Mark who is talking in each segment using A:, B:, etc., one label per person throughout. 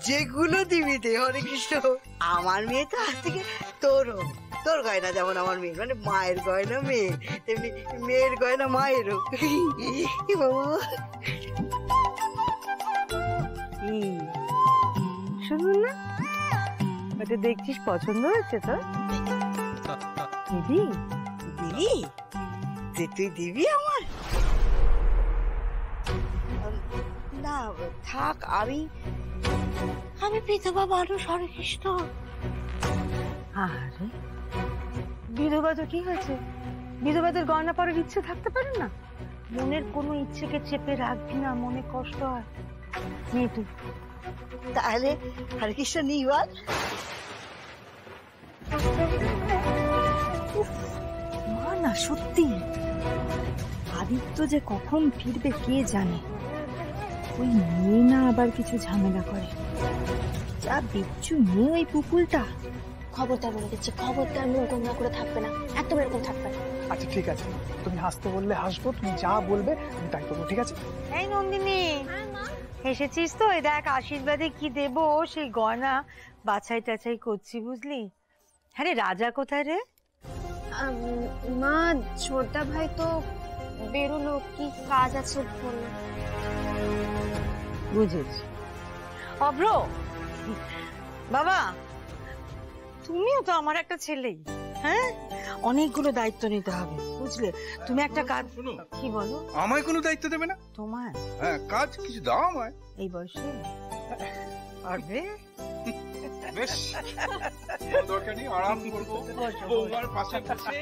A: যেগুলো দিবি দে হরে কৃষ্ণ। আমার মেয়ে তো আজ থেকে তোরও, তোর গয়না যেমন আমার মেয়ে, মানে মায়ের গয়না মেয়ে, তেমনি মেয়ের গয়না মায়েরও। শুনুন না, ওটা দেখছিস পছন্দ হয়েছে তো? দিদি দিদি যে তুই দিবি আমার? না থাক, আমি বিধবা মানুষ হরে কৃষ্ণ।
B: আরে বিধবা তো কি হয়েছে? বিধবাদের গয়না পরার ইচ্ছে থাকতে পারে না? মনের কোনো ইচ্ছেকে চেপে রাখবি না, মনে কষ্ট হয়। নিয়ে তুই
A: তাহলে হরে কৃষ্ণ নি বল।
B: মা না সত্যি, আদিত্য যে কখন ফিরবে কে জানে। ওই মেয়ে না আবার কিছু ঝামেলা করে, যা বিচ্ছু মেয়ে ওই পুপুলটা।
C: খবরদার বলে দিচ্ছি, খবরদার মুখ গোমরা করে থাকবে না, একদম এরকম থাকবে না।
D: আচ্ছা ঠিক আছে, তুমি হাসতে বললে হাসবো, তুমি যা বলবে আমি তাই করবো, ঠিক আছে?
B: এই নন্দিনী, এসেছিস তো? এই দেখ আশীর্বাদে কি দেব সেই গয়না বাছাই টাছাই করছি, বুঝলি? হ্যাঁ রে, রাজা কোথায় রে?
C: মা ছোটদা ভাই তো বেরোলো, কি কাজ আছে বললো।
B: বুঝেছি। অভ্র বাবা, তুমিও তো আমার একটা ছেলেই, হ্যাঁ? অনেকগুলো দায়িত্ব নিতে হবে, বুঝলে? তুমি একটা কাজ, কি বলো?
E: আমায় কোনো দায়িত্ব দেবে না?
B: তোমার?
E: হ্যাঁ, কাজ কিছু দাও আমায়।
B: এই বয়সে পারবে?
E: বেশ, দরকার নেই, আরাম করবো বৌমার পাশে বসে।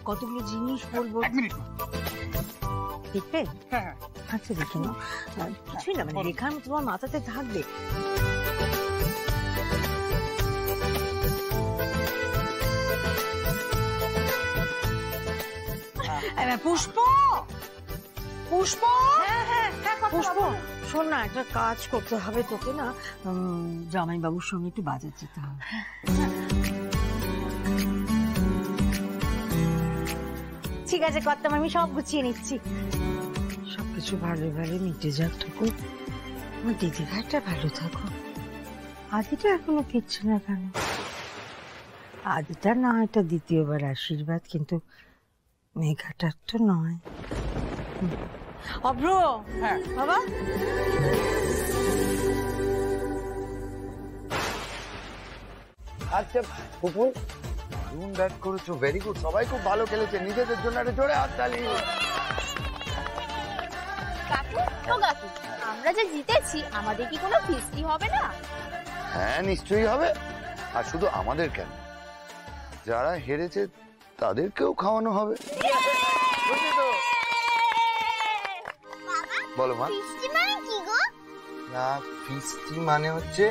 B: কতগুলো জিনিস বলবো।
E: এক মিনিট।
B: দেখবে?
E: হ্যাঁ
B: আচ্ছা দেখে নাও, কিছুই না, মানে লেখার তোমার মাথাতে থাকবে। পুষ্প, পুষ্প, পুষ্প শোন না, একটা কাজ করতে হবে তোকে না, জামাই বাবুর সঙ্গে একটু বাজার যেতে হবে। ঠিক আছে কর্তাম, আমি সব গুছিয়ে নিচ্ছি। সবকিছু ভালো ভালো মিটে যাক ঠাকুর, আমার দিদি ভাইটা ভালো থাকো। আদিটা এখনো ফিরছে না কেন? আদিটা না এটা দ্বিতীয়বার আশীর্বাদ, কিন্তু মেঘাটার তো নয়। অভ্র,
D: হ্যাঁ
B: বাবা,
F: আচ্ছা পুপুল, দারুণ ব্যাট করেছো, ভেরি গুড, সবাই খুব ভালো খেলেছে। নিজেদের জন্য একটা জোরে হাততালি।
C: কাকু, ও কাকু, আমরা যে জিতেছি আমাদের কি কোনো ফিস্টি হবে না?
F: হ্যাঁ নিশ্চয়ই হবে, আর শুধু আমাদের কেন, যারা হেরেছে তাদেরকেও খাওয়ানো হবে। বলো মা। না, ফিস্টি মানে হচ্ছে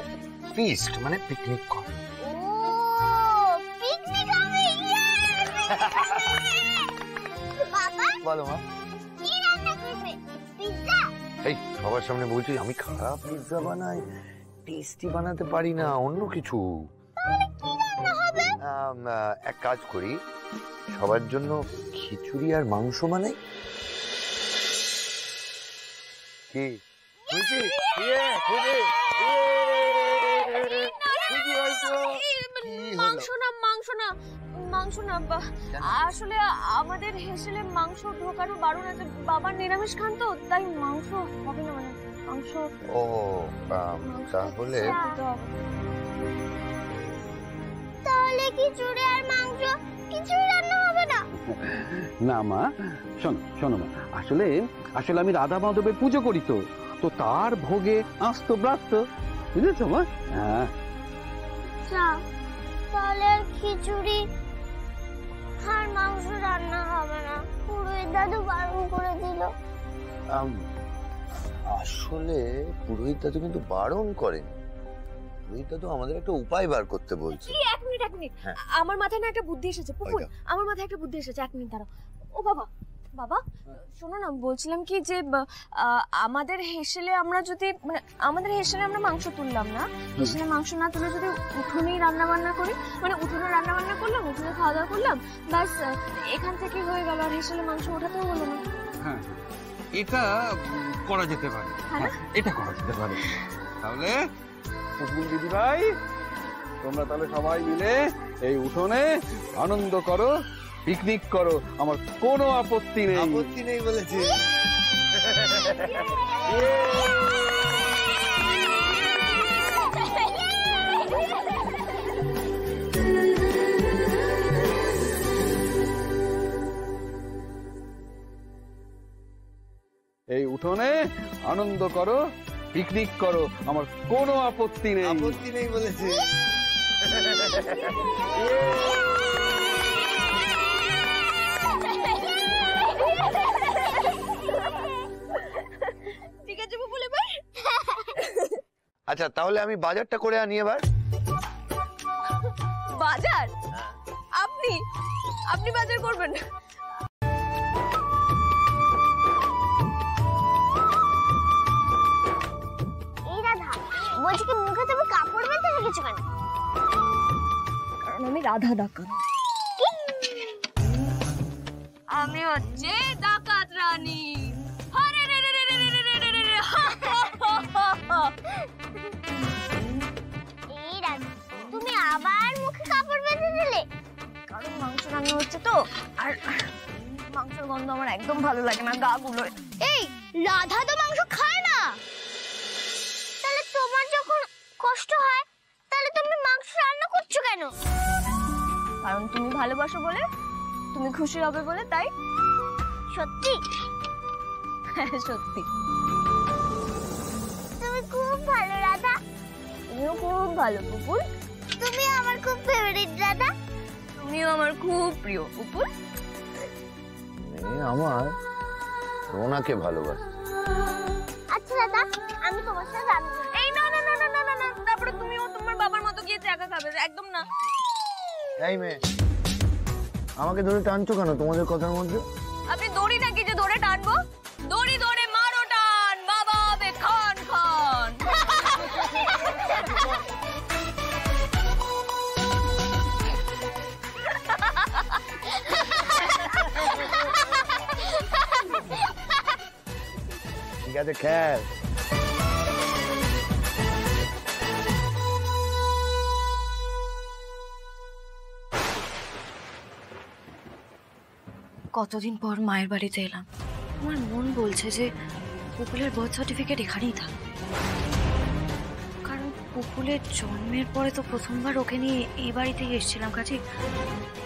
F: ফিস্ট, মানে পিকনিক করা। বলো মা। এই সবার সামনে বলছি আমি খারাপ পিৎজা বানাই, টেস্টি বানাতে পারি না, অন্য কিছু। এক কাজ করি, সবার জন্য খিচুড়ি আর মাংস বানাই। কি
C: মাংস না, আসলে আমাদের হেসেলে মাংস ঢোকানো বারণ আছে, বাবার নিরামিষ খান তো, তাই মাংস হবে না, মানে মাংস।
F: ও তাহলে
C: খিচুড়ি আর মাংস, খিচুড়ি রান্না হবে না?
G: না মা, শোনো শোনো মা, আসলে আসলে আমি রাধা মাধবের পুজো করি, তো তো তার ভোগে আস্ত ব্রাস্ত, বুঝেছো মা? হ্যাঁ,
C: তাহলে আর খিচুড়ি আর মাংস রান্না হবে না, পুরোহিত দাদু বারণ করে দিল।
F: আসলে পুরোহিত দাদু কিন্তু বারণ করেন, পুরোহিত দাদু আমাদের একটা উপায় বার করতে বলছে।
C: এক মিনিট, আমার মাথায় না একটা বুদ্ধি এসেছে পুপুল, আমার মাথায় একটা বুদ্ধি এসেছে, এক মিনিট দাঁড়াও। ও বাবা, বাবা শোনো না, বলছিলাম কি যে আমাদের হেসেলে আমরা যদি, মানে আমাদের হেসেলে আমরা মাংস তুললাম না, হেসেলে মাংস না তুলে যদি উঠোনেই রান্না বান্না করি, মানে উঠোনে রান্না বান্না করলাম, উঠোনে খাওয়া দাওয়া করলাম, ব্যাস এখান থেকে হয়ে গেল, আর হেসেলে মাংস ওঠাতেও হলো না।
E: হ্যাঁ, এটা করা যেতে পারে, এটা করা যেতে পারে। তাহলে
G: পুপুল দিদি ভাই, তোমরা তাহলে সবাই মিলে এই উঠোনে আনন্দ করো, পিকনিক করো, আমার কোনো আপত্তি নেই।
F: আপত্তি নেই বলেছে।
G: এই উঠোনে আনন্দ করো, পিকনিক করো, আমার কোনো আপত্তি নেই।
F: আপত্তি নেই বলেছে।
C: ঠিক আছে পুপুল, এবার
F: আচ্ছা তাহলে আমি বাজারটা করে আনি এবার।
C: বাজার? আপনি আপনি বাজার করবেন?
H: এই রাধা, বলছি কি মুখে তুমি কাপড় বেঁধে রেখেছো কেন?
C: কারণ আমি রাধা ডাকাত। আমি হচ্ছে ডাকাত রানী। আরে রে রে রে রে রে রে রে রে রে।
H: এই রাধা, তুমি আবার মুখে কাপড় বেঁধে দিলে?
C: কারণ মাংস রান্না হচ্ছে তো, আর মাংসের গন্ধ আমার একদম ভালো লাগে না গা গুলোয়।
H: এই রাধা তো মাংস খায় না, তাহলে তোমার যখন কষ্ট হয় তাহলে তুমি মাংস রান্না করছো কেন?
C: কারণ তুমি ভালোবাসো বলে, তুমি খুশি হবে বলে, তাই।
H: সত্যি?
C: হ্যাঁ সত্যি।
H: তুমি খুব ভালো রাধা।
C: তুমিও খুব ভালো পুপুল।
H: তুমি আমার খুব ফেভারিট রাধা।
C: তুমিও আমার খুব প্রিয় পুপুল।
F: আমার রোনাকে ভালোবাসে।
H: আচ্ছা দাদা, আমি তোমার সাথে রান্না করব।
C: এই না না না না না না না, তারপরে তুমিও তোমার বাবার মতো গিয়ে একা খাবে, একদম না।
F: এই মেয়ে, আমাকে ধরে টানছো কেন তোমাদের কথার মধ্যে?
C: আপনি দড়ি নাকি যে ধরে টানবো? দড়ি ধরে মারো টান, বাবা হবে খান খান।
F: ঠিক আছে খেল।
B: কতদিন পর মায়ের বাড়িতে এলাম। আমার মন বলছে যে পুপুলের বার্থ সার্টিফিকেট এখানেই থাকবে, কারণ পুপুলের জন্মের পরে তো প্রথমবার ওকে নিয়ে এই বাড়িতেই এসেছিলাম, কাজে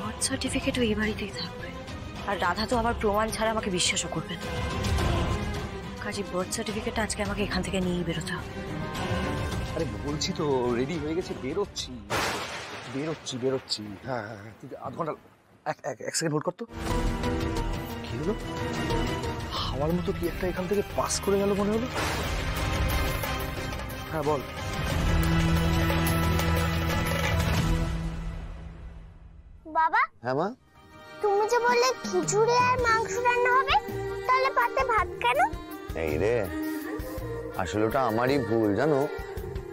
B: বার্থ সার্টিফিকেটও এই বাড়িতেই থাকবে। আর রাধা তো আবার প্রমাণ ছাড়া আমাকে বিশ্বাসও করবে না, কাজে বার্থ সার্টিফিকেটটা আজকে আমাকে এখান থেকে নিয়েই বেরোতে হবে।
D: আরে বলছি তো রেডি হয়ে গেছে, বেরোচ্ছি বেরোচ্ছি বেরোচ্ছি। হ্যাঁ হ্যাঁ হ্যাঁ, তুই আধ ঘন্টা এক সেকেন্ড হোল্ড করতো। কি হলো? হাওয়ার মতো কি একটা এখান থেকে পাস করে গেল মনে হলো। হ্যাঁ বল।
H: বাবা,
F: হ্যাঁ মা,
H: তুমি যে বললে খিচুড়ি আর মাংস রান্না হবে, তাহলে পাতে ভাত কেন?
F: এই রে, আসলে ওটা আমারই ভুল জানো।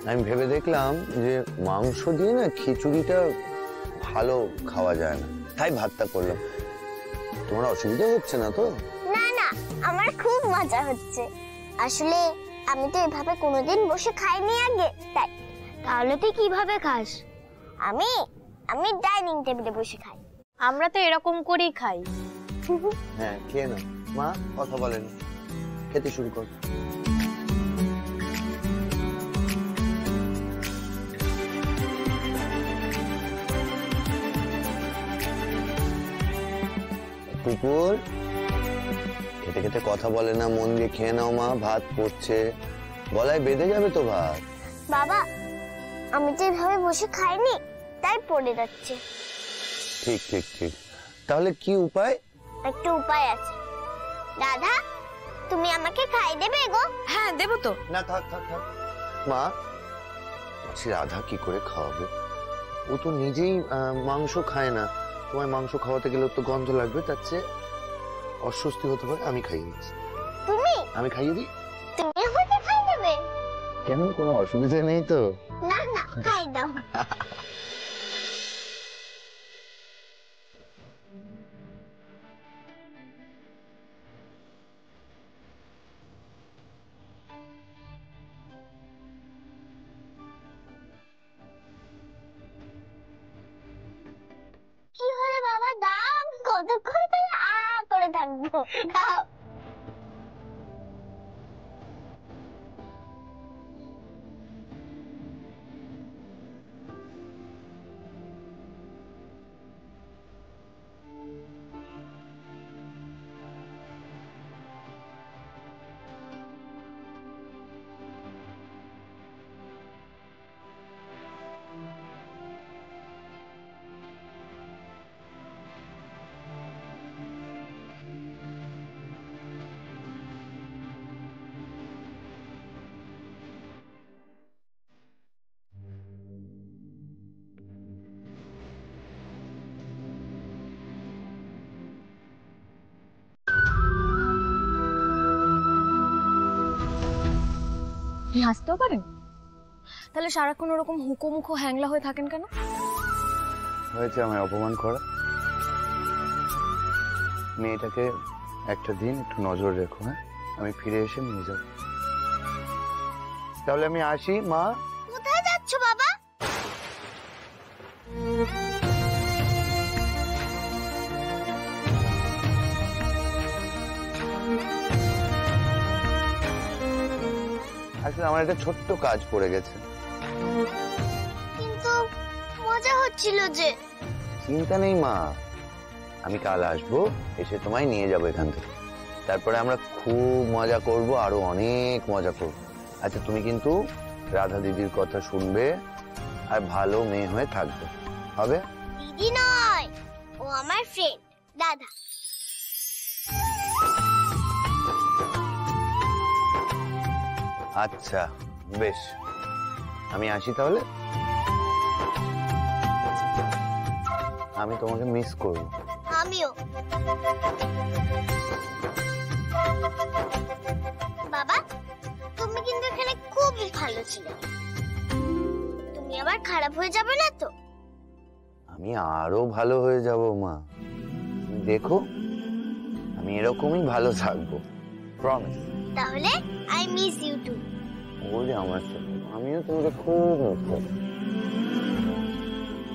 F: আমি ভেবে দেখলাম যে মাংস দিয়ে না খিচুড়িটা ভালো খাওয়া যায় না, তাই ভাতটা করলাম। তোমার অসুবিধা হচ্ছে না তো?
H: না না, আমার খুব মজা হচ্ছে। আসলে আমি তো এভাবে কোনোদিন বসে খাইনি আগে, তাই। তাহলে তুই কিভাবে খাস? আমি আমি ডাইনিং টেবিলে বসে খাই।
C: আমরা তো এরকম করেই খাই।
F: হ্যাঁ খেয়ে না মা, কথা বলেন, খেতে শুরু কর। পুকুর খেতে খেতে কথা বলে না, মন দিয়ে খেয়ে নাও মা, ভাত পড়ছে, গলায় বেঁধে যাবে তো ভাত।
H: বাবা, আমি তো এভাবে বসে খাইনি, তাই পড়ে যাচ্ছে।
F: ঠিক ঠিক ঠিক, তাহলে কি উপায়?
H: একটা উপায় আছে। রাধা, তুমি আমাকে খাই দেবে গো?
B: হ্যাঁ দেবো তো।
F: না থাক থাক থাক মা, বলছি রাধা কি করে খাওয়াবে? ও তো নিজেই মাংস খায় না, তোমায় মাংস খাওয়াতে গেলে তো গন্ধ লাগবে, তার চেয়ে অস্বস্তি হতে পারে, আমি খাইয়ে দিচ্ছি।
H: তুমি
F: আমি খাইয়ে দিই।
H: তুমি আমাকে খাই দেবে?
F: কেন, কোনো অসুবিধা নেই তো?
H: না না, খাই দাও। দাও।
C: আপনি হাসতেও পারেন? তাহলে সারাক্ষণ ওরকম হুকো মুখো হ্যাংলা হয়ে থাকেন কেন?
F: হয়েছে আমায় অপমান করা। মেয়েটাকে একটা দিন একটু নজর রেখো, হ্যাঁ? আমি ফিরে এসে নিয়ে যাব। তাহলে আমি আসি মা।
H: কোথায় যাচ্ছ বাবা?
F: আসলে আমার একটা ছোট্ট কাজ পড়ে গেছে।
H: কিন্তু মজা হচ্ছিল যে।
F: চিন্তা নেই মা, আমি কাল আসবো, এসে তোমায় নিয়ে যাবো এখান থেকে। তারপরে আমরা খুব মজা করব, আরো অনেক মজা করব। আচ্ছা তুমি কিন্তু রাধা দিদির কথা শুনবে আর ভালো মেয়ে হয়ে থাকবে, হবে?
H: দিদি নয়, ও আমার ফ্রেন্ড দাদা।
F: আচ্ছা বেশ, আমি আসি তাহলে। আমি তোমাকে মিস করব।
H: আমিও। বাবা তুমি কিন্তু এখানে খুবই ভালো ছিলে, তুমি আবার খারাপ হয়ে যাবে না তো?
F: আমি আরো ভালো হয়ে যাব মা, তুমি দেখো আমি এরকমই ভালো থাকবো, প্রমিস।
H: তাহলে আই মিস ইউ টু।
F: ওরে আমার সাথে আমিও তোমাকে খুব মিস করি।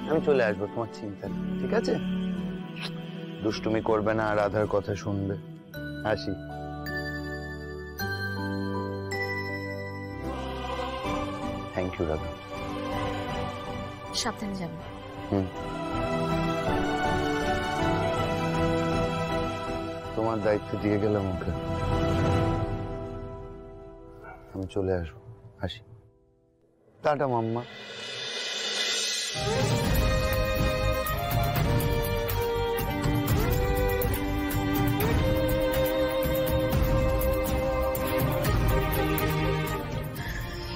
F: আমি চলে আসবো, তোমার চিন্তা নেই, ঠিক আছে? দুষ্টুমি করবে না, রাধার কথা শুনবে। আসি। Thank you Radha.
C: সাবধানে যাবেন।
F: তোমার দায়িত্ব দিয়ে গেলাম ওকে, আমি চলে আসবো। আসি, টাটা মাম্মা।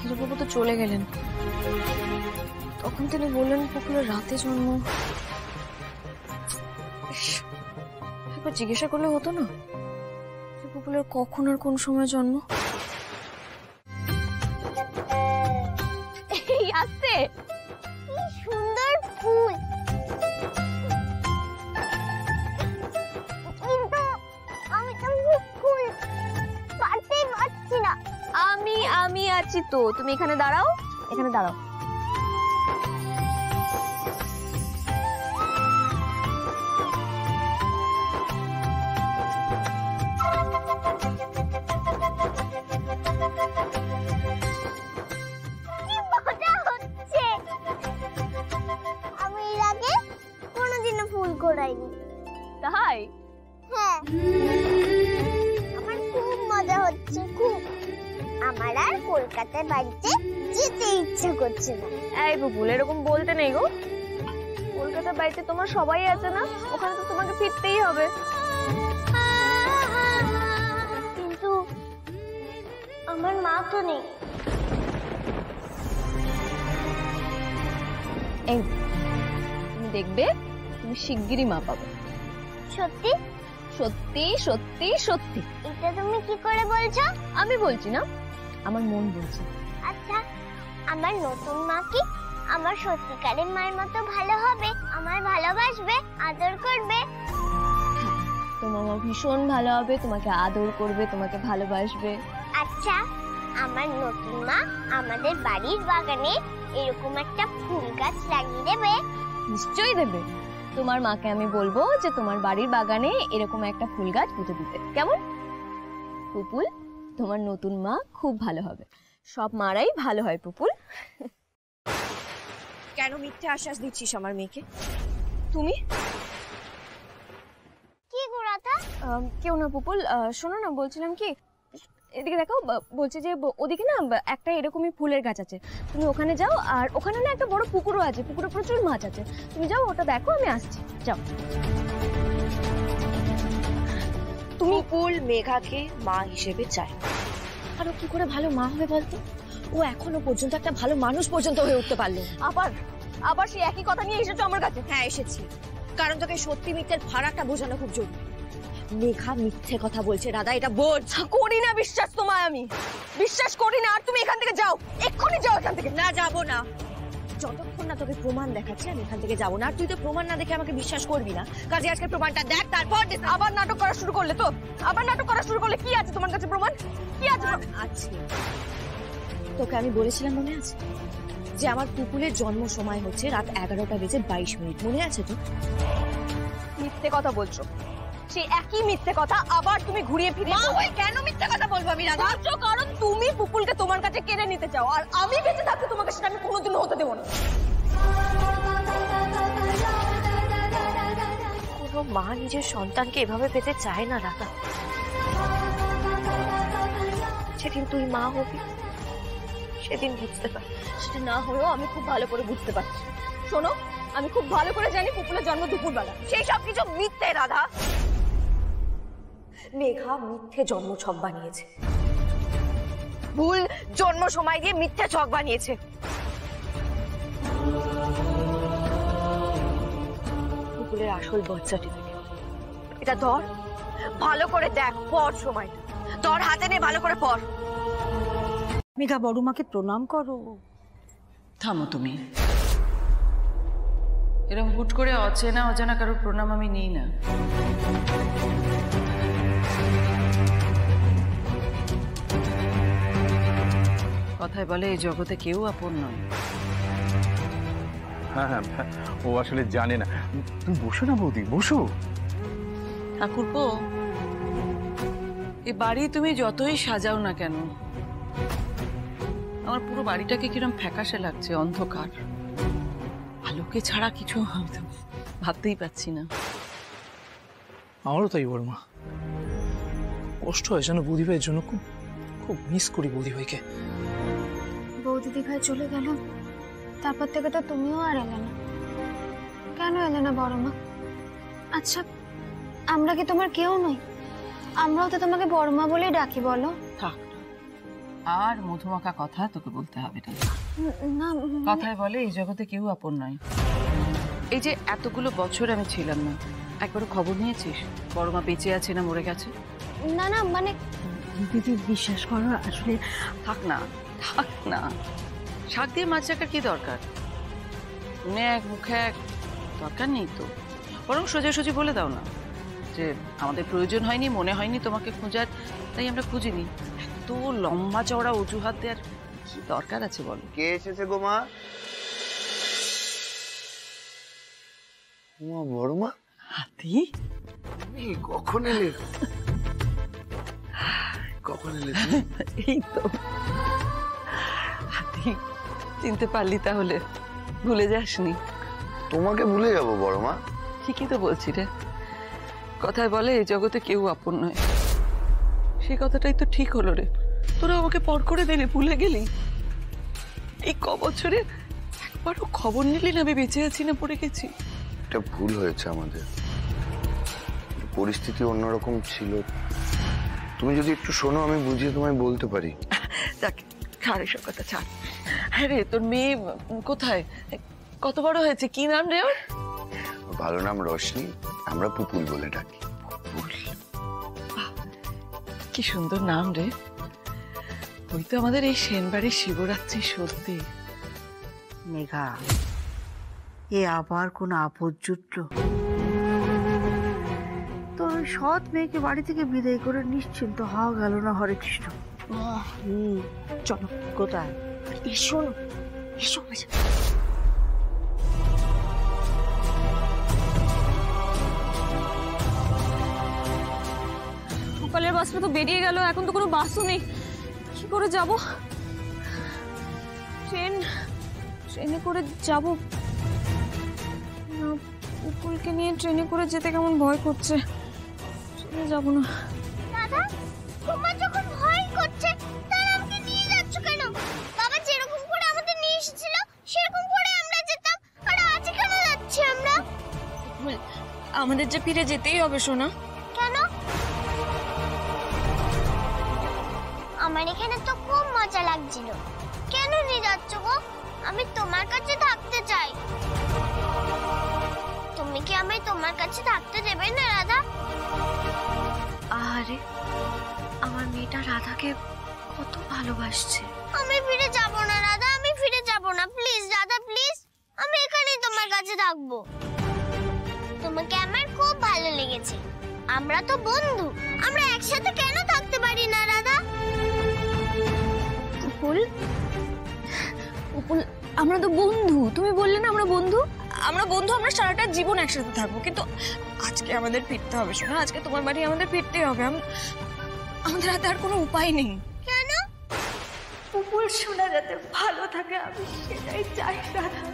C: হিরোবাবু তো চলে গেলেন, তখন তিনি বললেন পুকুরের রাতে জন্ম। একবার জিজ্ঞাসা করলে হতো না যে পুকুরের কখন আর কোন সময় জন্ম? আসতে
H: কি সুন্দর ফুল, কিন্তু আমি তো ফুল পারতেই পারছি না।
C: আমি আছি তো, তুমি এখানে দাঁড়াও, এখানে দাঁড়াও।
H: আমি এর আগে কোনোদিনও ফুল করাইনি।
C: তাই?
H: হ্যাঁ, আমার খুব মজা হচ্ছে, খুব। আমার আর কলকাতার বাড়িতে যেতে ইচ্ছা করছে না।
C: এই বুবুল, এরকম বলতে নেই গো। কলকাতার বাড়িতে তোমার সবাই আছে না, ওখানে তো তোমাকে ফিরতেই হবে।
H: কিন্তু আমার মা তো নেই।
C: এই তুমি দেখবে, তুমি শিগগিরই মা পাবে।
H: সত্যি
C: সত্যি সত্যি সত্যি।
H: এটা তুমি কি করে বলছো?
C: আমি বলছি না, আমার মন বলছে।
H: আচ্ছা, আমার নতুন মা কি আমার সত্যিকারের মায়ের মতো ভালো হবে? আমার ভালোবাসবে, আদর করবে?
C: তোমার মা ভীষণ ভালো হবে, তোমাকে আদর করবে, তোমাকে ভালোবাসবে।
H: আচ্ছা, আমার নতুন মা আমাদের বাড়ির বাগানে এরকম একটা ফুল গাছ লাগিয়ে দেবে?
C: নিশ্চয়ই দেবে। তোমার মাকে আমি বলবো যে তোমার বাড়ির বাগানে এরকম একটা ফুল গাছ পুঁতে দিতে, কেমন? পুপুল, তোমার নতুন মা খুব ভালো হবে। সব মারাই ভালো হয় পুপুল।
B: কেন মিথ্যে আশ্বাস দিচ্ছিস আমার মেয়েকে?
C: তুমি
H: কি গো রাধা?
C: কেউ না পুপুল, শোনো না, বলছিলাম কি, এদিকে দেখো, বলছে যে ওদিকে না একটা এরকমই ফুলের গাছ আছে, তুমি ওখানে যাও। আর ওখানে না একটা বড় পুকুরও আছে, পুকুরে প্রচুর মাছ আছে, তুমি যাও, ওটা দেখো, আমি আসছি, যাও।
B: তুমি পুল মেঘাকে মা হিসেবে চাই, আর ও কি করে ভালো মা হবে বলতো? ও এখনো পর্যন্ত একটা ভালো মানুষ পর্যন্ত হয়ে উঠতে পারলো।
C: আবার সেই একই কথা নিয়ে এসেছো আমার কাছে?
B: হ্যাঁ এসেছি, কারণ তোকে সত্যি মিথ্যের ফারাকটা বোঝানো খুব জরুরি। মেঘা মিথ্যে কথা বলছে রাধা, এটা বোঝ।
C: করি না বিশ্বাস তোমায়, আমি বিশ্বাস করি না। আর তুমি এখান থেকে যাও, এক্ষুনি যাও এখান থেকে।
B: না, যাবো না, যতক্ষণ না তোকে প্রমাণ দেখাচ্ছি আমি এখান থেকে যাবো না। আর তুই তো প্রমাণ না দেখে আমাকে বিশ্বাস করবি না, কাজে আজকে প্রমাণটা দেখ, তারপর
C: আবার নাটক করা শুরু করলে তো? আবার নাটক করা শুরু করলে? কি আছে তোমার কাছে প্রমাণ? কি আছে?
B: আছে, তোকে আমি বলেছিলাম মনে আছে যে আমার পুপুলের জন্ম সময় হচ্ছে রাত 11:22, মনে আছে তো?
C: মিথ্যে কথা বলছো, সেই একই মিথ্যে কথা আবার তুমি ঘুরিয়ে ফিরিয়ে।
B: কেন মিথ্যে কথা বলবো আমি রাধা?
C: কারণ তুমি পুপুলকে তোমার কাছে কেড়ে নিতে চাও, আর আমি বেঁচে থাকতে তোমাকে সেটা আমি কোনোদিনও হতে দেবো না।
B: কোনো মা নিজের সন্তানকে এভাবে পেতে চায় না রাধা। সেদিন তুই মা হবি, সেদিন বুঝতে পার।
C: সেটা না হয়েও আমি খুব ভালো করে বুঝতে পারছি। শোনো, আমি খুব ভালো করে জানি পুপুলের জন্ম দুপুরবেলা।
B: সেই সব কিছু মিথ্যে রাধা। মেঘা মিথ্যে জন্ম ছক বানিয়েছে, ভুল জন্ম সময় দিয়ে মিথ্যে ছক বানিয়েছে। পুপুলের আসল বার্থ সার্টিফিকেট এটা ধর, ভালো করে দেখ, পর সময়টা তোর হাতে নে, ভালো করে পড়।
A: মেঘা বড়মাকে প্রণাম করো।
I: থামো তুমি, এরকম হুট করে অচেনা অজানা কারোর প্রণাম আমি নিই না। কথায় বলে এই জগতে কেউ আপন নয়।
E: হ্যাঁ হ্যাঁ, ও আসলে জানে না। তুমি বসো না বৌদি, বসো।
I: ঠাকুরপো, এই বাড়ি তুমি যতই সাজাও না কেন, আমার পুরো বাড়িটাকে কিরম ফ্যাকাশে লাগছে, অন্ধকার, আলোকে ছাড়া কিছু আমি তো ভাবতেই পাচ্ছি না।
J: আমারও তাই বড়মা, কষ্ট হয় যেন বৌদি ভাইয়ের জন্য, খুব খুব মিস করি বৌদি ভাইকে।
K: বৌদিদি ভাই চলে গেল, তারপর থেকে তো তুমিও আর এলে না। কেন এলে না বড় মা? আচ্ছা, আমরা কি তোমার কেউ নই? আমরাও তো তোমাকে বড় মা বলেই ডাকি, বলো।
I: থাক, আর মধুমাখা কথা তোকে বলতে হবে না।
K: না,
I: কথায় বলে এই জগতে কেউ আপন নয়। এই যে এতগুলো বছর আমি ছিলাম না, একবারও খবর নিয়েছিস বড় মা বেঁচে আছে না মরে গেছে?
K: না না, মানে
A: দিদি বিশ্বাস করো, আসলে
I: থাক না, থাক না, শাক দিয়ে মাছ রাখার কি দরকার? শুনে এক মুখে এক, দরকার নেই তো। বরং সোজাসুজি বলে দাও না যে আমাদের প্রয়োজন হয়নি, মনে হয়নি তোমাকে খোঁজার, তাই আমরা খুঁজিনি। এত লম্বা চওড়া অজুহাত দেওয়ার কি দরকার আছে বলো?
F: কে এসেছে গো মা? বড় মা?
I: হাতি?
F: কখন এলে? কখন এলে?
I: এই তো। হাতি, চিনতে পারলি তাহলে? ভুলে যাসনি?
F: তোমাকে ভুলে যাবো বড় মা?
I: ঠিকই তো বলছি রে, কথায় বলে এই জগতে কেউ আপন নয়। সেই কথাটাই তো ঠিক হলো রে, তোরা আমাকে পর করে দিলি, ভুলে গেলি। এই ক বছরে একবারও খবর নিলি না আমি বেঁচে আছি না পড়ে গেছি।
F: এটা ভুল হয়েছে আমাদের, পরিস্থিতি অন্যরকম ছিল। তুমি যদি একটু শোনো, আমি বুঝিয়ে তোমায় বলতে পারি।
I: দেখ, ছাড় এসব কথা, ছাড়। হ্যাঁ রে, তোর মেয়ে কোথায়, কত বড় হয়েছে, কি নাম রে ওর?
F: ভালো নাম রশনি, আমরা পুপুল বলে ডাকি।
I: কি সুন্দর নাম রে। ওই তো আমাদের এই সেনবাড়ির শিবরাত্রি সত্যি।
A: মেঘা, এ আবার কোন আপদ জুটলো? তোর ওই সৎ মেয়েকে বাড়ি থেকে বিদায় করে নিশ্চিন্ত হওয়া গেল না? হরে কৃষ্ণ। চলো, কোথায়?
B: এসো না, এসো।
C: সকালের বাসটা তো বেরিয়ে গেল, এখন তো কোনো বাসও নেই, কি করে যাব? ট্রেনে করে যাব না, পুপুলকে নিয়ে ট্রেনে করে যেতে কেমন ভয় করছে, ট্রেনে যাব না।
H: দাদা, তোমার যখন ভয় করছে তাহলে আমাকে নিয়ে যাচ্ছ কেন? বাবা যেরকম করে আমাদের নিয়ে এসেছিল সেরকম করে আমরা যেতাম, আর আজ কেন যাচ্ছি আমরা?
C: আমাদের যে ফিরে যেতেই হবে সোনা।
H: কেন? আমার এখানে তো খুব মজা লাগছিল, কেন নিয়ে যাচ্ছ গো? আমি তোমার কাছে থাকতে চাই। তুমি কি আমায় তোমার কাছে থাকতে দেবে না রাধা?
C: আরে আমার মেয়েটা রাধাকে কত ভালোবাসছে।
H: আমি ফিরে যাব না রাধা, আমি ফিরে যাব না, প্লিজ রাধা প্লিজ, আমি এখানেই তোমার কাছে থাকবো। তোমাকে আমার খুব ভালো লেগেছে, আমরা তো বন্ধু, আমরা একসাথে কেন থাকতে পারি না রাধা?
C: পুপুল, আমরা তো বন্ধু, তুমি বললে না আমরা বন্ধু, আমরা বন্ধু, আমরা সারাটা জীবন একসাথে থাকবো, কিন্তু আজকে আমাদের ফিরতে হবে সোনা, আজকে তোমার বাড়ি আমাদের ফিরতেই হবে, আমাদের হাতে আর কোনো উপায় নেই।
H: কেন?
B: পুপুল সোনা যাতে ভালো থাকে আমি সেটাই চাই রাধা,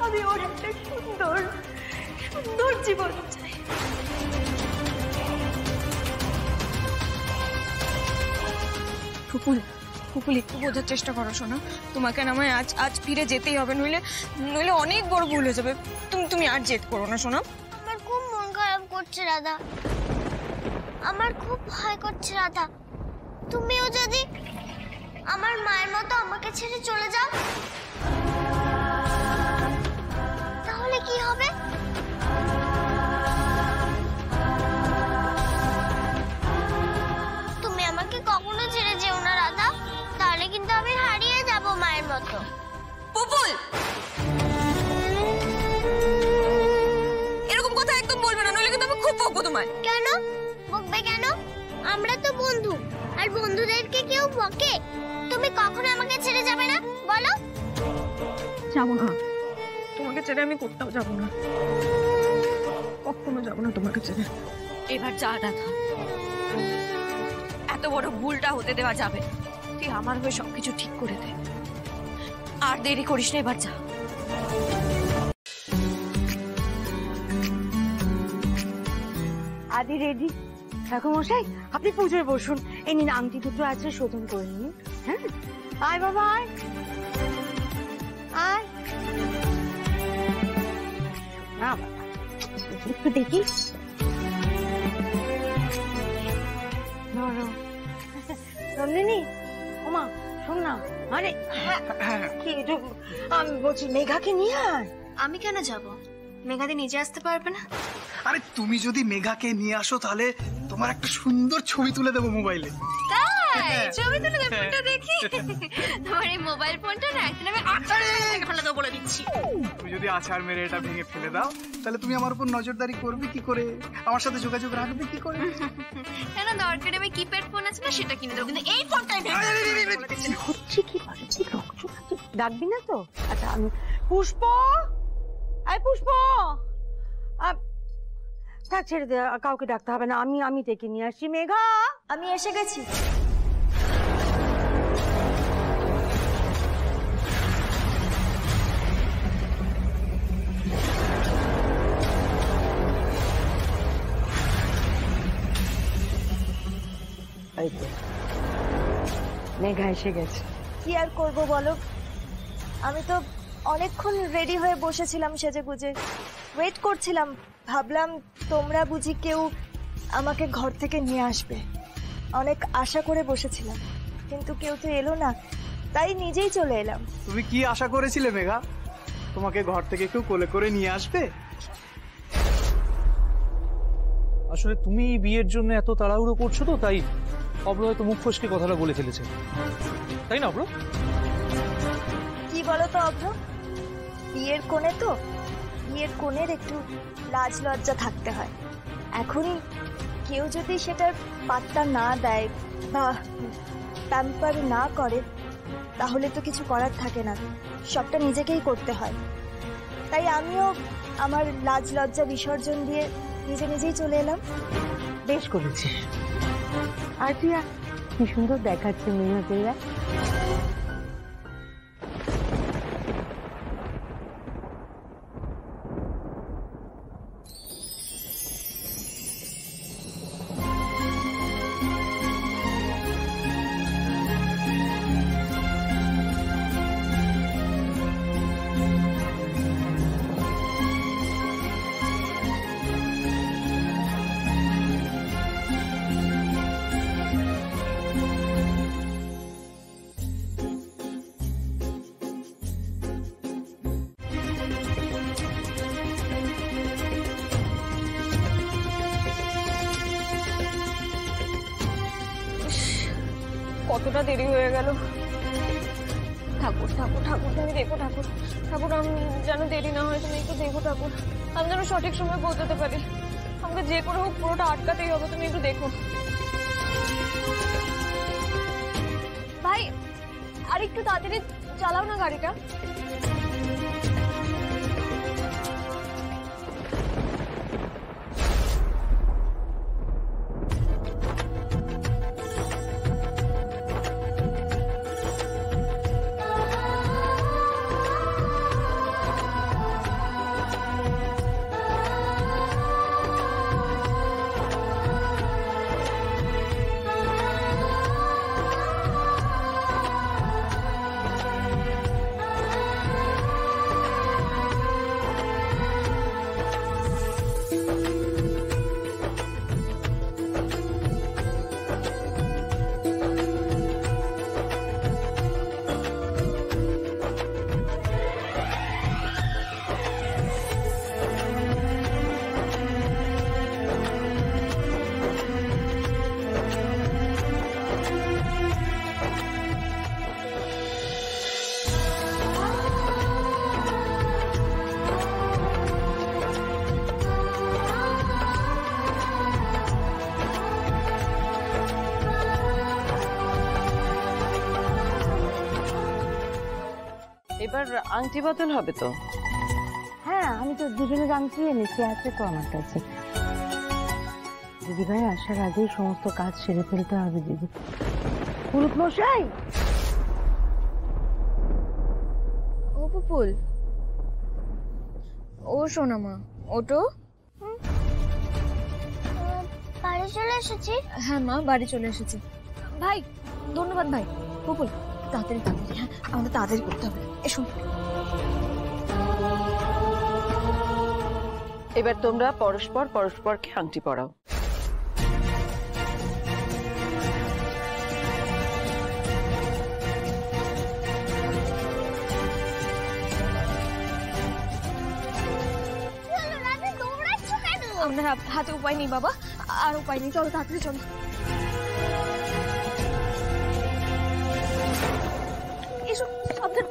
B: আমি ওর একটা সুন্দর সুন্দর জীবন চাই।
C: পুপুল একটু বোঝার চেষ্টা করো সোনা, তোমাকে না আমায় আজ ফিরে যেতেই হবে, নইলে অনেক বড় ভুল হয়ে যাবে। তুমি আর জেদ করো না সোনা।
H: আমার খুব মন খারাপ করছে রাধা, আমার খুব ভয় করছে রাধা, তুমিও যদি আমার মায়ের মতো আমাকে ছেড়ে চলে যাও তাহলে কি হবে? তুমি আমাকে কখনো ছেড়ে যেও না রাধা, তাহলে কিন্তু আমি হারিয়ে যাব মায়ের মতো।
C: পুপুল, এরকম কথা একদম বলবে না, নইলে কিন্তু আমি খুব বকবো তোমায়।
H: কেন বকবে কেন? আমরা তো বন্ধু, আর বন্ধুদেরকে কেউ বকে? তুমি কখনো আমাকে ছেড়ে যাবে না বলো?
C: যাবো না, তোমাকে ছেড়ে আমি কোথাও যাবো না, কখনো যাবো না তোমাকে ছেড়ে। এবার যা রাধা, এত বড় ভুলটা হতে দেওয়া যাবে, তুই আমার হয়ে সবকিছু ঠিক করে দে, আর দেরি করিস না, এবার যা।
B: আদি রেডি? ঠাকুর মশাই আপনি পুজোয় বসুন, এই নিন আংটি দুটো আছে, শোধন করে নিন। হ্যাঁ আয় বাবা আয় আয়, না বাবা একটু দেখি, নন্দিনী ওমা শোন না, আরে কি আমি বলছি মেঘাকে নিয়ে আয়।
K: আমি কেন যাব? মেঘাদি নিজে আসতে পারবে না?
J: আরে তুমি যদি মেঘাকে নিয়ে আসো তাহলে তোমার একটা সুন্দর ছবি তুলে দেবো মোবাইলে।
K: ছবি তুলে ফোনটা দেখি, তোমার এই মোবাইল ফোনটা না একদিন আমি ফেলে দেবো বলে দিচ্ছি।
J: তুমি যদি আছাড় মেরে এটা ভেঙে ফেলে দাও তাহলে তুমি আমার উপর নজরদারি করবে কি করে, আমার সাথে যোগাযোগ রাখবে কি করে?
K: কেন দরকারে আমি কিপ্যাড ফোন আছে না সেটা কিনে দেবো, কিন্তু এই ফোনটাই
B: হচ্ছে কি ডাকবি না তো? আচ্ছা আমি পুষ্প, আয় পুষ্প, থাক ছেড়ে দে, কাউকে ডাকতে হবে না, আমি ডেকে নিয়ে আসি। মেঘা আমি এসে গেছি। মেঘা এসে গেছে।
L: কি আর করব বলো, আমি তো অনেকক্ষণ রেডি হয়ে বসেছিলাম সেজে গুজে, ওয়েট করছিলাম, ভাবলাম তোমরা বুঝি কেউ আমাকে ঘর থেকে নিয়ে আসবে, অনেক আশা করে বসেছিলাম, কিন্তু কেউ তো এলো না, তাই নিজেই চলে এলাম।
J: তুমি কি আশা করেছিলে মেঘা, তোমাকে ঘর থেকে কেউ কোলে করে নিয়ে আসবে?
D: আসলে তুমি বিয়ের জন্য এত তাড়াহুড়ো করছো তো, তাই অব্র হয়তো মুখ ফসকে কথাটা বলে ফেলেছে, তাই না অব্র?
L: কি বলো তো অভ্র, বিয়ের কোণে তো, বিয়ের কোণের একটু লাজ লজ্জা থাকতে হয়, এখনই কেউ যদি সেটার পাত্তা না দেয় বা প্যাম্পার না করে তাহলে তো কিছু করার থাকে না, সবটা নিজেকেই করতে হয়, তাই আমিও আমার লাজ লজ্জা বিসর্জন দিয়ে নিজে নিজেই চলে এলাম।
B: বেশ করেছিস,
M: আটিয়া কি সুন্দর দেখাচ্ছে মেয়েরা।
C: কতটা দেরি হয়ে গেল। ঠাকুর ঠাকুর ঠাকুর তুমি দেখো ঠাকুর, ঠাকুর আমি যেন দেরি না হয়, তুমি একটু দেখো ঠাকুর, আমি যেন সঠিক সময় পৌঁছাতে পারি। আমাকে যে করে হোক পুরোটা আটকাতেই হবে, তুমি একটু দেখো। ভাই আর একটু তাড়াতাড়ি চালাও না গাড়িটা।
I: এবার আংটি বদল হবে তো?
M: হ্যাঁ, আমি তো দুজনের আংটি এনেছি, আছে তো আমার কাছে। দিদিভাই আসার আগেই সমস্ত কাজ সেরে ফেলতে হবে দিদি। পুরুষ মশাই,
C: ও পুপুল, ও সোনা মা, ওটো।
H: বাড়ি চলে এসেছি?
C: হ্যাঁ মা, বাড়ি চলে এসেছি। ভাই ধন্যবাদ ভাই। পুপুল তাড়াতাড়ি তাড়াতাড়ি, হ্যাঁ আমাদের তাড়াতাড়ি করতে হবে, এসো।
I: এবার তোমরা পরস্পর পরস্পরকে আংটি পরাও।
C: আমাদের হাতে উপায় নেই বাবা, আর উপায় নেই, চলো তাড়াতাড়ি চলো। এসো সাবধান।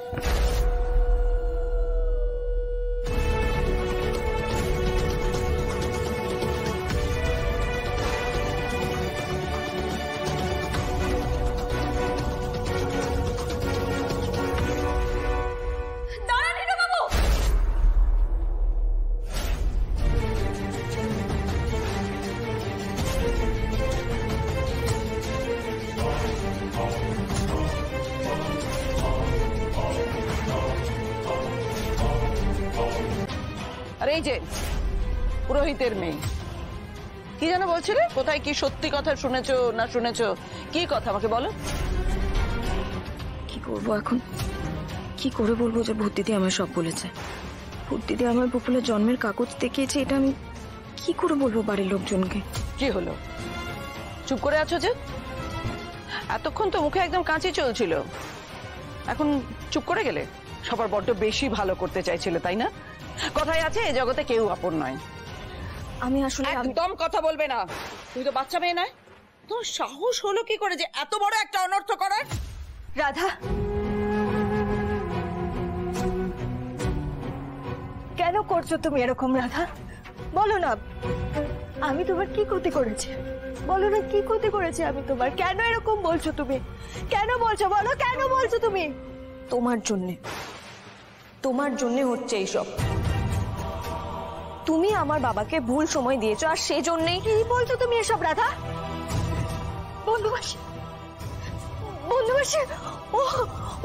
I: আর এই যে পুরোহিতের মেয়ে, কি যেন বলছিলে? কোথায় কি সত্যি কথা শুনেছো না শুনেছো? কি কথা আমাকে বলো।
C: কি করবো এখন, কি করে বলবো যে ভূত দিদি আমায় সব বলেছে? ভূত দিদি আমার পুপুলের জন্মের কাগজ দেখিয়েছে, এটা আমি কি করে বলবো বাড়ির লোকজনকে?
I: কি হলো, চুপ করে আছো যে? এতক্ষণ তো মুখে একদম কাঁচি চলছিল, এখন চুপ করে গেলে? সবার বড্ড বেশি ভালো করতে চাইছিল তাই না? কথাই আছে এ জগতে কেউ আপন নয়।
C: আমি আসলে
I: একদম কথা বলবে না, তুমি তো বাচ্চা মেয়ে নয়। তোমার সাহস হলো কি করে যে এত বড় একটা অনর্থ করার?
B: রাধা, কেন করছো তুমি এরকম? রাধা বলো না, আমি তোমার কি ক্ষতি করেছি? বলো না কি ক্ষতি করেছি আমি তোমার? কেন এরকম বলছো তুমি? কেন বলছো বলো, কেন বলছো তুমি?
C: তোমার জন্যে, তোমার জন্যে হচ্ছে এইসব। তুমি আমার বাবাকে ভুল সময় দিয়েছো, আর সেই জন্যই।
B: কি বলছো তুমি এসব রাধা?
L: বন্ধুবাসী বন্ধুবাসী ও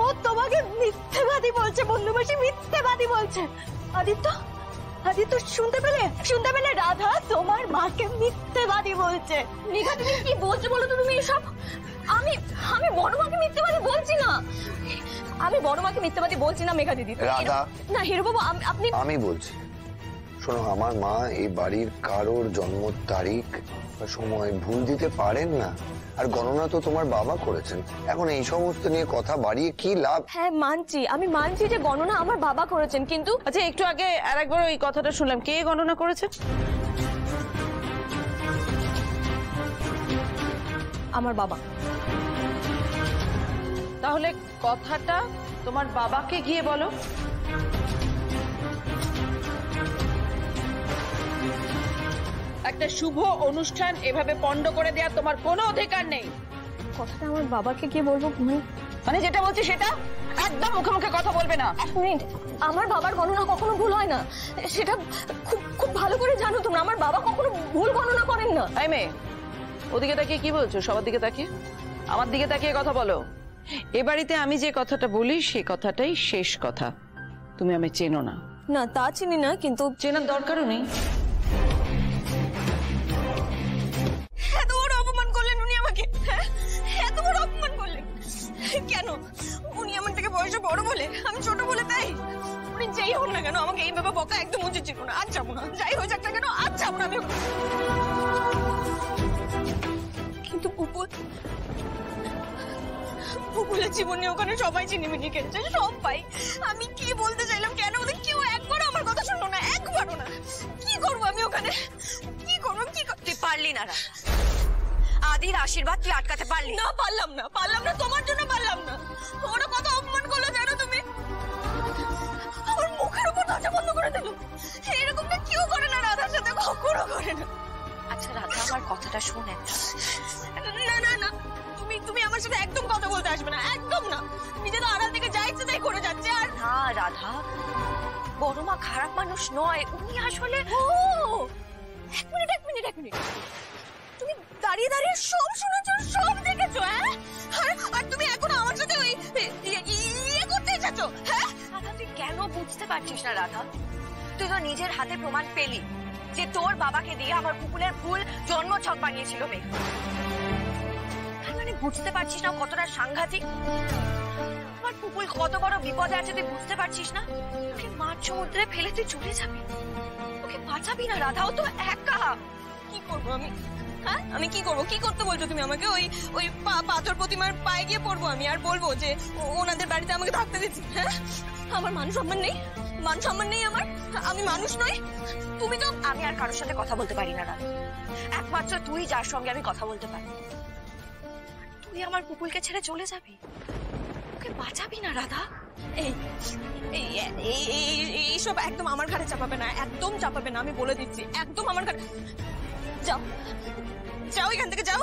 L: ও তোমাকে মিথ্যেবাদী বলছে, বন্ধুবাসী মিথ্যেবাদী বলছে। আদিত্য আদিত্য শুনতে পেলে রাধা তোমার মাকে মিথ্যেবাদী বলছে।
C: মেঘা তুমি কি বলছো বলো তো তুমি এসব? আমি আমি বড় মাকে মিথ্যেবাদী বলছি না, আমি বড় মাকে মিথ্যেবাদী বলছি না মেঘা দিদি।
F: রাধা
C: না হিরো বাবু আপনি
F: আমি বলছি, শোনো আমার মা এই বাড়ির কারোর জন্ম তারিখ বা সময় ভুল দিতে পারেন না, আর গণনা তো তোমার বাবা করেছেন। এখন এই সমস্ত নিয়ে কথা বাড়িয়ে কি লাভ?
C: হ্যাঁ মানছি, আমি মানছি যে গণনা আমার বাবা করেছেন, কিন্তু
I: আচ্ছা একটু আগে আরেকবার ওই কথাটা শুনলাম, কে গণনা করেছে?
C: আমার বাবা।
I: তাহলে কথাটা তোমার বাবাকে গিয়ে বলো। একটা শুভ অনুষ্ঠান এভাবে পণ্ড করে দেওয়ার তোমার কোনো অধিকার নেই।
C: কথাটা আমার বাবাকে গিয়ে বলবো?
I: মানে যেটা বলছি সেটা একদম মুখে মুখে কথা বলবে না।
C: এক মিনিট, আমার বাবার গণনা কখনো ভুল হয় না, সেটা খুব খুব ভালো করে জানো তোমরা। আমার বাবা কখনো ভুল গণনা করেন না।
I: এই মেয়ে, ওদিকে তাকিয়ে কি বলছো? সবার দিকে তাকিয়ে আমার দিকে তাকিয়ে কথা বলো। এ বাড়িতে আমি যে কথাটা বলি সে কথাটাই শেষ কথা। তুমি আমি চেনো না।
C: না তা চিনি না, কিন্তু
I: চেনার দরকারও নেই।
C: এত বড় অপমান করলেন উনি আমাকে, এত বড় অপমান করলেন কেন? উনি আমার থেকে বয়সে বড় বলে, আমি ছোট বলে তাই? উনি যেই হন না কেন আমাকে এইভাবে বকা একদম উচিত ছিল না। আজ যাবো না, যাই হয়ে যাক না কেন আজ যাবো না আমি। কিন্তু পুপুলের জীবনে ওখানে সবাই চিনিমিনি খেলছে, সবাই। আমি কি বলতে চাইলাম, কেন ওদের কেউ একবারও আমার কথা শুনলো না, একবারও না। কি করবো আমি ওখানে, কি করবো? তুই পারলি না আদির আশীর্বাদ তুই আটকাতে পারলি না? পারলাম না, তোমার জন্য পারলাম না। ওরা কত অপমান করলো জানো তুমি? আমার মুখের উপর দরজা বন্ধ করে দিল। এরকমটা কেউ করে না, রাধার সাথে কখনো করে না। আচ্ছা রাধা আমার কথাটা শোনে। না না না, তুমি আমার সাথে একদম কথা বলতে আসবে না, একদম না। নিজে তো আড়াল থেকে যা ইচ্ছে তাই করে যাচ্ছে। আর না রাধা, বড় মা খারাপ মানুষ নয়, উনি আসলে এক মিনিট তুমি দাঁড়িয়ে দাঁড়িয়ে সব শুনেছো, সব দেখেছো? হ্যাঁ, আর তুমি এখন আমার সাথে ওই ইয়ে করতে চাচ্ছো? হ্যাঁ রাধা, তুই কেন বুঝতে পারছিস না রাধা? তুই তো নিজের হাতে প্রমাণ পেলি যে তোর বাবাকে দিয়ে আমার পুপুলের ভুল জন্মছক বানিয়েছিল মেঘ। মানে বুঝতে পারছিস না কতটা সাংঘাতিক? আমার পুপুল কত বড় বিপদে আছে তুই বুঝতে পারছিস না? ওকে মাঝ সমুদ্রে ফেলে তুই চলে যাবি, ওকে বাঁচাবি না রাধা, ও তো একা। কি করবো আমি? হ্যাঁ আমি কি করবো? কি করতে বলছো তুমি আমাকে? ওই পাথর প্রতিমার পায়ে গিয়ে পড়বো আমি আর বলবো যে ওনাদের বাড়িতে আমাকে থাকতে দিচ্ছি? হ্যাঁ, আমার মান সম্মান নেই? মান সম্মান নেই আমার? আমি মানুষ নই? তুমি তো। আমি আর কারোর সাথে কথা বলতে পারি না রাধা, একমাত্র তুই যার সঙ্গে আমি কথা বলতে পারি। তুই আমার পুপুলকে ছেড়ে চলে যাবি, ওকে বাঁচাবি না রাধা? এইসব একদম আমার ঘাড়ে চাপাবে না, একদম চাপাবে না, আমি বলে দিচ্ছি, একদম আমার ঘাড়ে। যাও যাও এখান থেকে যাও,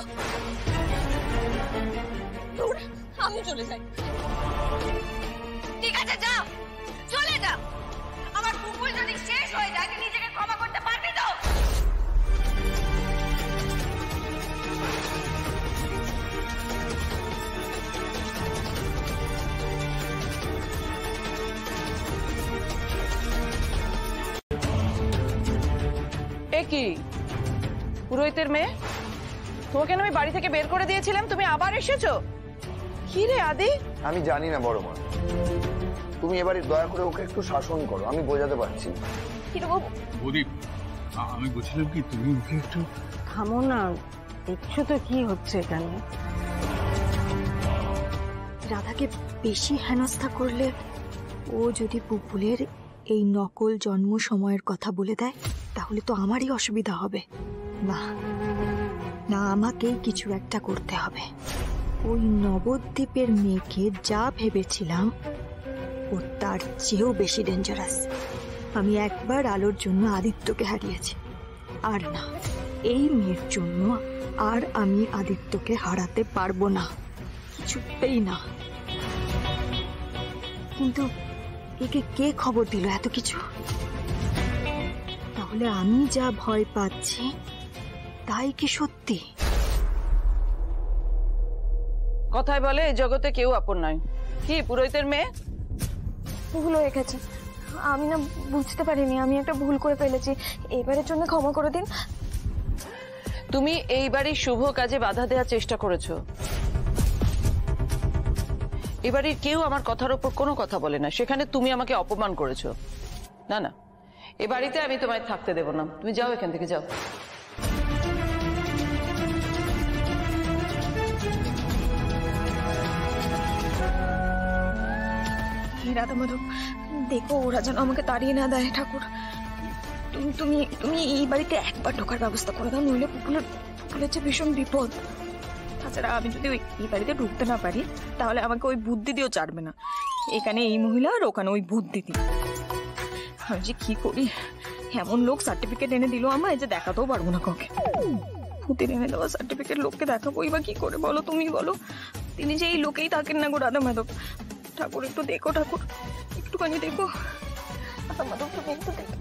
C: আমি চলে যাই। ঠিক আছে যাও, চলে যাও। আমার পুপুল যদি শেষ হয়ে যায় তুই নিজেকে ক্ষমা করতে পারবি তো?
I: কি পুরোহিতের মেয়ে, তোমাকে আমি বাড়ি থেকে বের করে দিয়েছিলাম, তুমি আবার এসেছো? কি রে আদি?
F: আমি জানি না বড় মা, তুমি এবারে দয়া করে ওকে একটু শাসন করো, আমি বোঝাতে পারছি।
E: প্রদীপ, আমি বলছিলাম কি তুমি ওকে একটু
M: থামো না, দেখছো তো কি হচ্ছে এখানে।
B: রাধাকে বেশি হেনস্থা করলে ও যদি পুপুলের এই নকল জন্ম সময়ের কথা বলে দেয় তাহলে তো আমারই অসুবিধা হবে। না না, আমাকেই কিছু একটা করতে হবে। ওই নবদ্বীপের মেয়েকে যা ভেবেছিলাম ও তার চেয়েও বেশি ডেঞ্জারাস। আমি একবার আলোর জন্য আদিত্যকে হারিয়েছি, আর না, এই মেয়ের জন্য আর আমি আদিত্যকে হারাতে পারবো না, কিছুতেই না। কিন্তু একে কে খবর দিল এত কিছু? তাহলে আমি যা ভয় পাচ্ছি তাই কি সত্যি?
I: কথায় বলে এই জগতে কেউ আপন নয়। কি পুরোহিতের মেয়ে?
C: ভুল হয়ে গেছে, আমি না বুঝতে পারিনি, আমি একটা ভুল করে ফেলেছি, এবারের জন্য ক্ষমা করে দিন।
I: তুমি এই বাড়ির শুভ কাজে বাধা দেওয়ার চেষ্টা করেছো। এ বাড়ির কেউ আমার কথার উপর কোনো কথা বলে না, সেখানে তুমি আমাকে অপমান করেছো। না না, এ বাড়িতে আমি তোমায় থাকতে দেব না, তুমি যাও এখান থেকে, যাও।
C: রাধা মাধব, দেখো ওরা যেন আমাকে তাড়িয়ে না দেয়। ঠাকুর, তুমি তুমি তুমি এই বাড়িতে একবার ঢোকার ব্যবস্থা করে দাও, নইলে পুকুলের যে ভীষণ বিপদ। তাছাড়া আমি যদি এই বাড়িতে ঢুকতে না পারি তাহলে আমাকে ওই ভূত দিদিও ছাড়বে না। এখানে এই মহিলা আর ওখানে ওই ভূত দিদি। আমি যে কি করি, এমন লোক সার্টিফিকেট এনে দিল আমায় যে দেখাতেও পারবো না কাউকে। ভূতের এনে দেওয়া সার্টিফিকেট লোককে দেখাবোই বা কি করে বলো, তুমি বলো। তিনি যে এই লোকেই থাকেন না গো রাধা মাধব। ঠাকুর একটু দেখো, ঠাকুর একটুখানি দেখো। রাধা মাধব তুমি একটু দেখো,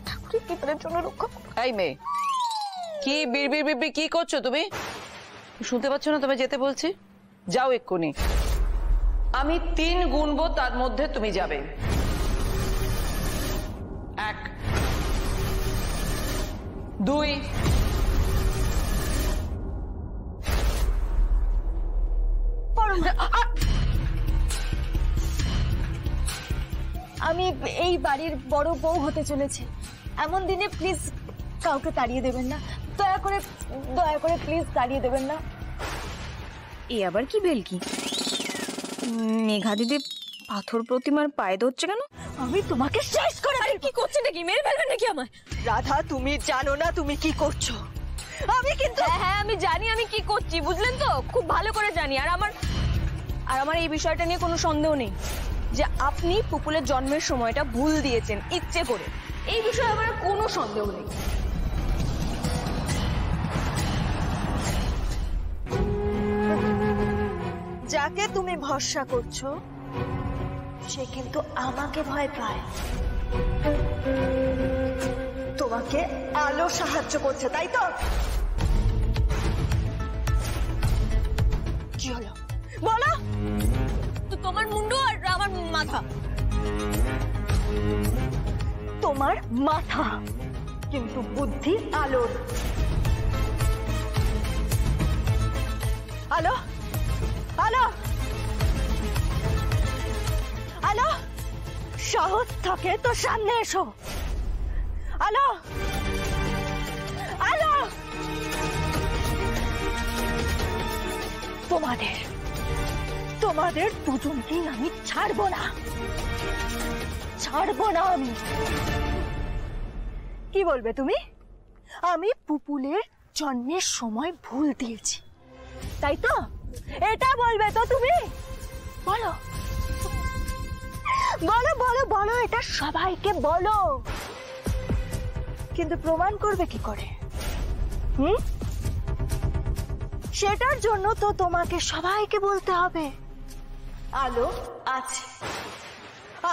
C: ঠাকুরের ভিতরের জন্য রক্ষা করো।
I: এই মেয়ে, কি বিড়বিড় বিড়বিড় কি করছো তুমি? শুনতে পাচ্ছ না তোমায় যেতে বলছি? যাও এক্ষুনি। আমি 3 গুনবো, তার মধ্যে তুমি যাবে। 1 2
L: আমি এই বাড়ির বড় বউ হতে চলেছে, এমন দিনে প্লিজ কাউকে তাড়িয়ে দেবেন না, দয়া করে প্লিজ তাড়িয়ে দেবেন না।
C: এ আবার কি বেলকি? মেঘা দিদি পাথর প্রতিমার পায়ে ধরছে কেন?
L: আমি তোমাকে শেষ করে দেব।
C: কি করছেন নাকি? মেরে ফেলবেন নাকি আমায়?
L: রাধা, তুমি জানো না তুমি কি করছো। আমি কিন্তু
C: হ্যাঁ আমি জানি আমি কি করছি, বুঝলেন তো? খুব ভালো করে জানি। আর আমার এই বিষয়টা নিয়ে কোনো সন্দেহ নেই যে আপনি পুপুলের জন্মের সময়টা ভুল দিয়েছেন ইচ্ছে করে। এই বিষয়ে আমার কোনো সন্দেহ নেই।
L: যাকে তুমি ভরসা করছো সে কিন্তু আমাকে ভয় পায়। তোমাকে আলো সাহায্য করছে, তাই তো? কি হলো বলো?
C: তো তোমার মুন্ডু আর আমার মাথা।
L: তোমার মাথা, কিন্তু বুদ্ধি আলোর। আলো আলো আলো, সাহস থাকে তো সামনে এসো। আলো আলো, তোমাদের দুজনকেই আমি ছাড়বো না আমি। কি বলবে তুমি? আমি পুপুলের জন্মের সময় ভুল দিয়েছি, তাই তো? এটা বলবে তো তুমি? বলো বলো বলো বলো, এটা সবাইকে বলো। কিন্তু প্রমাণ করবে কি করে? সেটার জন্য তো তোমাকে সবাইকে বলতে হবে আলো আছে,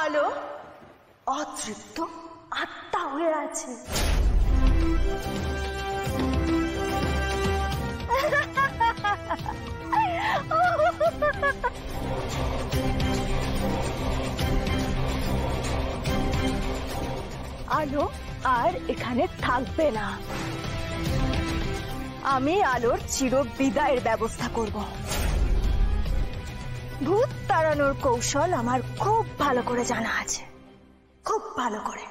L: আলো অতৃপ্ত আত্মা হয়ে আছে। আলো আর এখানে থাকবে না। আমি আলোর চির বিদায়ের ব্যবস্থা করব। ভূত তাড়ানোর কৌশল আমার খুব ভালো করে জানা আছে, খুব ভালো করে।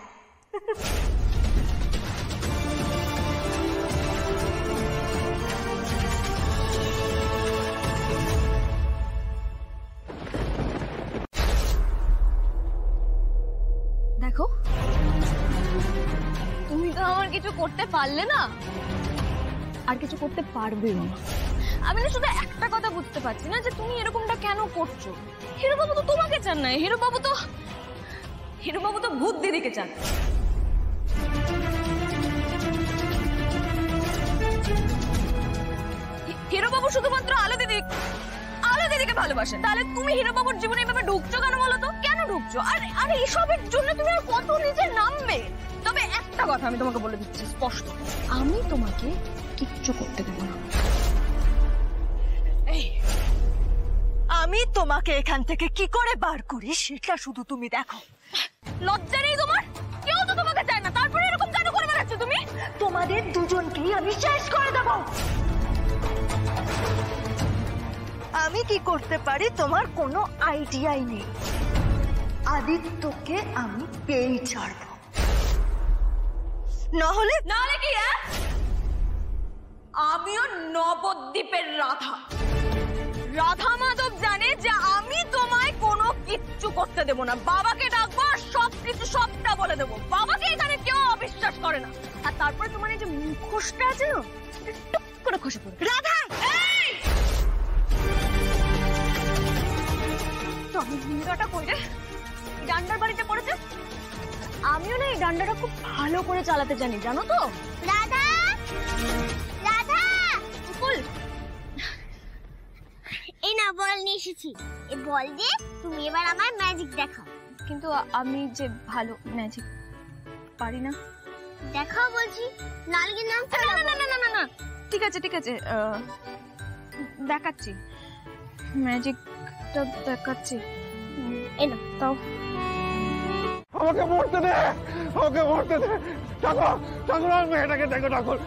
C: দেখো, তুমি তো আমার কিছু করতে পারলে না, আর কিছু করতে পারবেও না। আমি না শুধু একটা কথা বুঝতে পারছি না যে তুমি এরকমটা কেন করছো। হিরো বাবু তো তোমাকে চান না, হিরো বাবু তো ভূত দিদিকে চান। হিরো বাবু শুধুমাত্র আলো দিদিকে ভালোবাসেন। তাহলে তুমি হিরো বাবুর জীবনে এভাবে ঢুকছো কেন বলো তো? কেন ঢুকছো? আরে এসবের জন্য তুমি আর কত নিচে নামবে? তবে একটা কথা আমি তোমাকে বলে দিচ্ছি স্পষ্ট, আমি তোমাকে কিচ্ছু করতে দেবো না।
L: আমি তোমাকে এখান থেকে কি করে বার করি সেটা শুধু তুমি দেখো।
C: লজ্জা নেই তোমার? কেউ তো তোমাকে চায় না, তারপরে এরকম কেন করে বেড়াচ্ছ তুমি?
L: তোমাদের দুজনকেই আমি শেষ করে দেব। আমি কি করতে পারি তোমার কোনো আইডিয়াই নেই। আদিত্যকে আমি পেয়েই ছাড়বো, নাহলে
C: কি? আমিও নবদ্বীপের রাধা। রাধা মাধব জানে যে আমি তোমায় কোনো কিচ্ছু করতে দেব না। বাবাকে ডাকবো আর সবকিছু সবটা বলে দেবো। বাবাকে এখানে কেউ অবিশ্বাস করে না। আর তারপরে তোমার এই যে মুখোশটা আছে না, টুক করে খসে পড়ে। রাধা, ডান্ডাটা কই রে? ডান্ডার বাড়িতে পড়েছে। আমিও না এই ডান্ডাটা খুব ভালো করে চালাতে জানি, জানো তো?
H: রাধা, রাধা,
C: ফুল,
H: এই না বল নিয়ে এসেছি। এই বল দিয়ে তুমি এবার আমার ম্যাজিক দেখাও।
C: কিন্তু আমি যে ভালো ম্যাজিক পারি না।
H: দেখাও বলছি, নালগে নাম।
C: না না না না না, ঠিক আছে ঠিক আছে, দেখাচ্ছি, ম্যাজিকটা দেখাচ্ছি। এই না তাও।
G: আমাকে মরতে দে, আমাকে মরতে দে। ঠাকুর, ঠাকুর, আমার মেয়েটাকে দেখো ঠাকুর।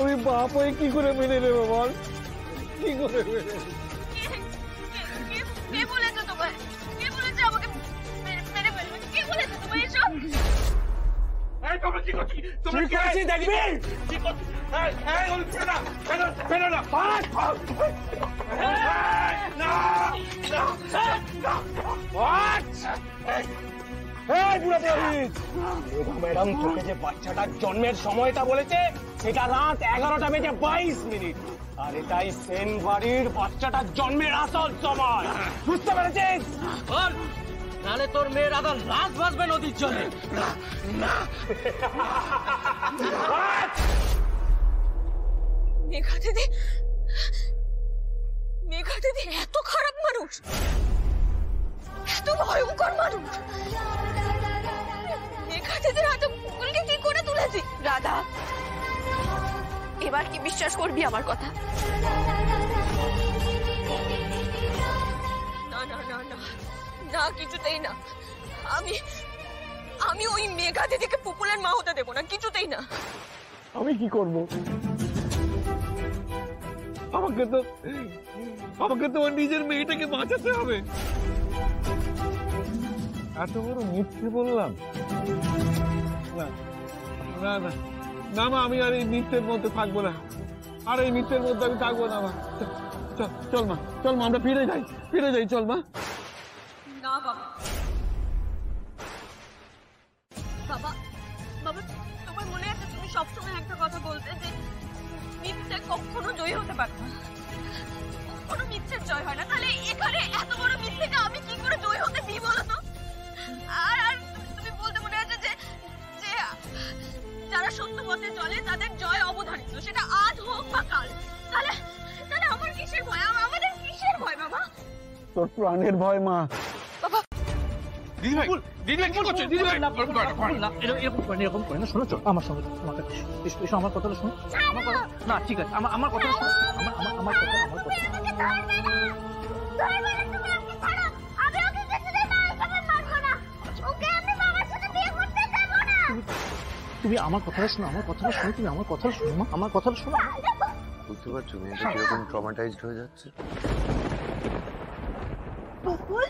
G: আমি বাপ হয়ে কি করে মেনে নেবো বল? কি করে মেনে নেবো?
C: কে বলেছে তোমায়? কে বলেছে আমাকে মেরে ফেলবে? কে বলেছে তোমায় এসব?
G: এই তোমরা কি করছিস? তুমি কি করছিস দেখবি? কি করছিস? এই ওই ফেনা ফেনা ফেনা না পাঁচ না না পাঁচ। এই বুড়া পুরোহিত, ম্যাডাম তোকে যে বাচ্চাটার জন্মের সময়টা বলেছে সেটা রাত 11টা বেজে 22 মিনিট, আর এটাই সেন বাড়ির বাচ্চাটার জন্মের আসল সময়। বুঝতে পেরেছিস? নাহলে তোর মেয়ের আদার লাশ ভাসবে নদীর জলে।
C: মেঘা দিদি, মেঘা দিদি এত খারাপ মানুষ, এত ভয়ঙ্কর মানুষ। মেঘা দিদির হাতে ফুলকে কি করে তুলেছি? রাধা, এবার কি বিশ্বাস করবি আমার কথা? না না না না না, কিছুতেই না। আমি ওই মেঘা দিদিকে পুপুলের মা হতে দেবো না, কিছুতেই না।
G: আমি কি করব? আমাকে তো নিজের মেয়েটাকে বাঁচাতে হবে। এত বড় মিথ্যে বললাম? না না না না মা, আমি আর এই মিথ্যের মধ্যে থাকবো না। আর এই মিথ্যের মধ্যে আমি থাকবো না মা। চল মা, চল মা, আমরা ফিরে যাই, চল মা।
C: না বাবা, বাবা, বাবা, তোমার মনে আছে তুমি সবসময় একটা কথা বলতে যে মিথ্যে কখনো জয়ী হতে পারে না, কোনো মিথ্যের জয় হয় না। তাহলে এখানে এত বড় মিথ্যেকে আমি কি করে জয়ী হতে দিই বলো তো? আর তুমি বলতে মনে আছে যে যারা সত্য পথে চলে তাদের জয় অবধারিত, সেটা আজ হোক বা কাল। তাহলে আমার কিসের ভয়? আমাদের কিসের ভয় বাবা?
G: তোর প্রাণের ভয় মা।
C: বাবা,
J: দিদিভাই, দিদিভাই কি করছেন? দিদিভাই না, এরকম করে না, শোনো, চল আমার সঙ্গে, এসো, আমার কথাটা শোনো। আমার কথা না, ঠিক আছে, আমার কথাটা শোনো, আমার কথা। তুমি আমার কথাটা শোনো, তুমি আমার কথাটা শোনো মা, আমার কথাটা শোনো।
F: বুঝতে পারছো মেয়েটা কিরকম ট্রমাটাইজড হয়ে যাচ্ছে।
H: বকুল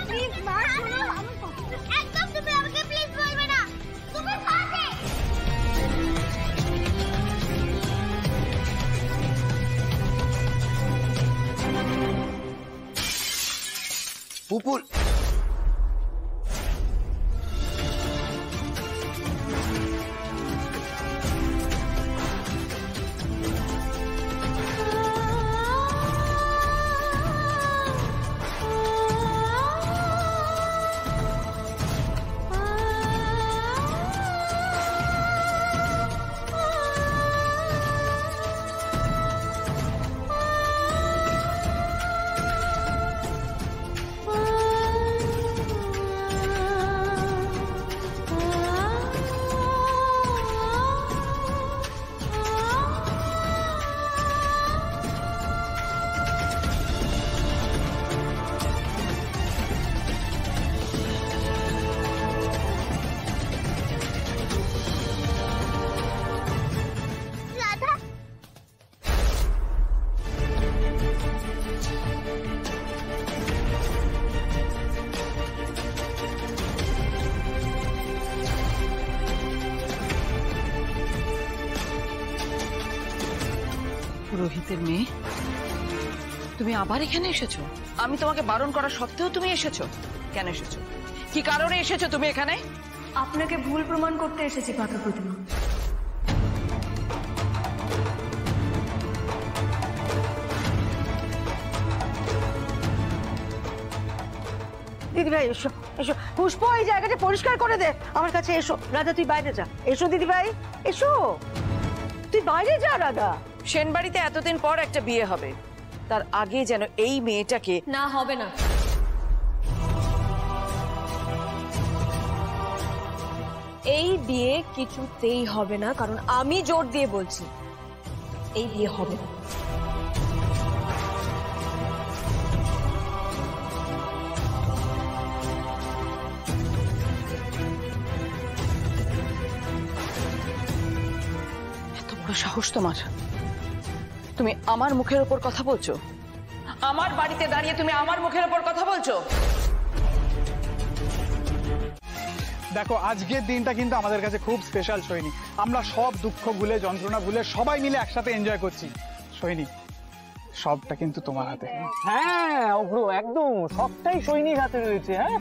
H: প্লিজ মা শোনো আমার কথা একদম তুমি আমাকে প্লিজ বলবে না তুমি পারবে।
F: পুপুল
I: রোহিতের মেয়ে, তুমি আবার এখানে এসেছো? আমি তোমাকে বারণ করা সত্ত্বেও তুমি এসেছো। কেন এসেছো? কি কারণে এসেছো তুমি এখানে?
B: আপনাকে ভুল প্রমাণ করতে এসেছি পাকা প্রতিমা।
A: দিদি ভাই এসো এসো, পুষ্প এই জায়গাটা পরিষ্কার করে দে, আমার কাছে এসো। রাধা তুই বাইরে যা, এসো দিদি ভাই এসো, তুই বাইরে যা। রাধা,
I: সেনবাড়িতে এতদিন পর একটা বিয়ে হবে, তার আগে যেন এই মেয়েটাকে।
C: না, হবে না। এই বিয়ে কিছুতেই হবে না, কারণ আমি জোর দিয়ে বলছি এই বিয়ে হবে না।
I: এত বড় সাহস তোমার! তুমি আমার মুখের উপর কথা বলছো? আমার বাড়িতে দাঁড়িয়ে তুমি আমার মুখের উপর কথা বলছো?
J: দেখো, আজকের দিনটা কিন্তু আমাদের কাছে খুব স্পেশাল সোহিনী। আমরা সব দুঃখ ভুলে, যন্ত্রণা ভুলে সবাই মিলে একসাথে এনজয় করছি। সোহিনী, সবটা কিন্তু তোমার হাতে।
G: হ্যাঁ অভ্র, একদম সবটাই সৈনিক হাতে রয়েছে। হ্যাঁ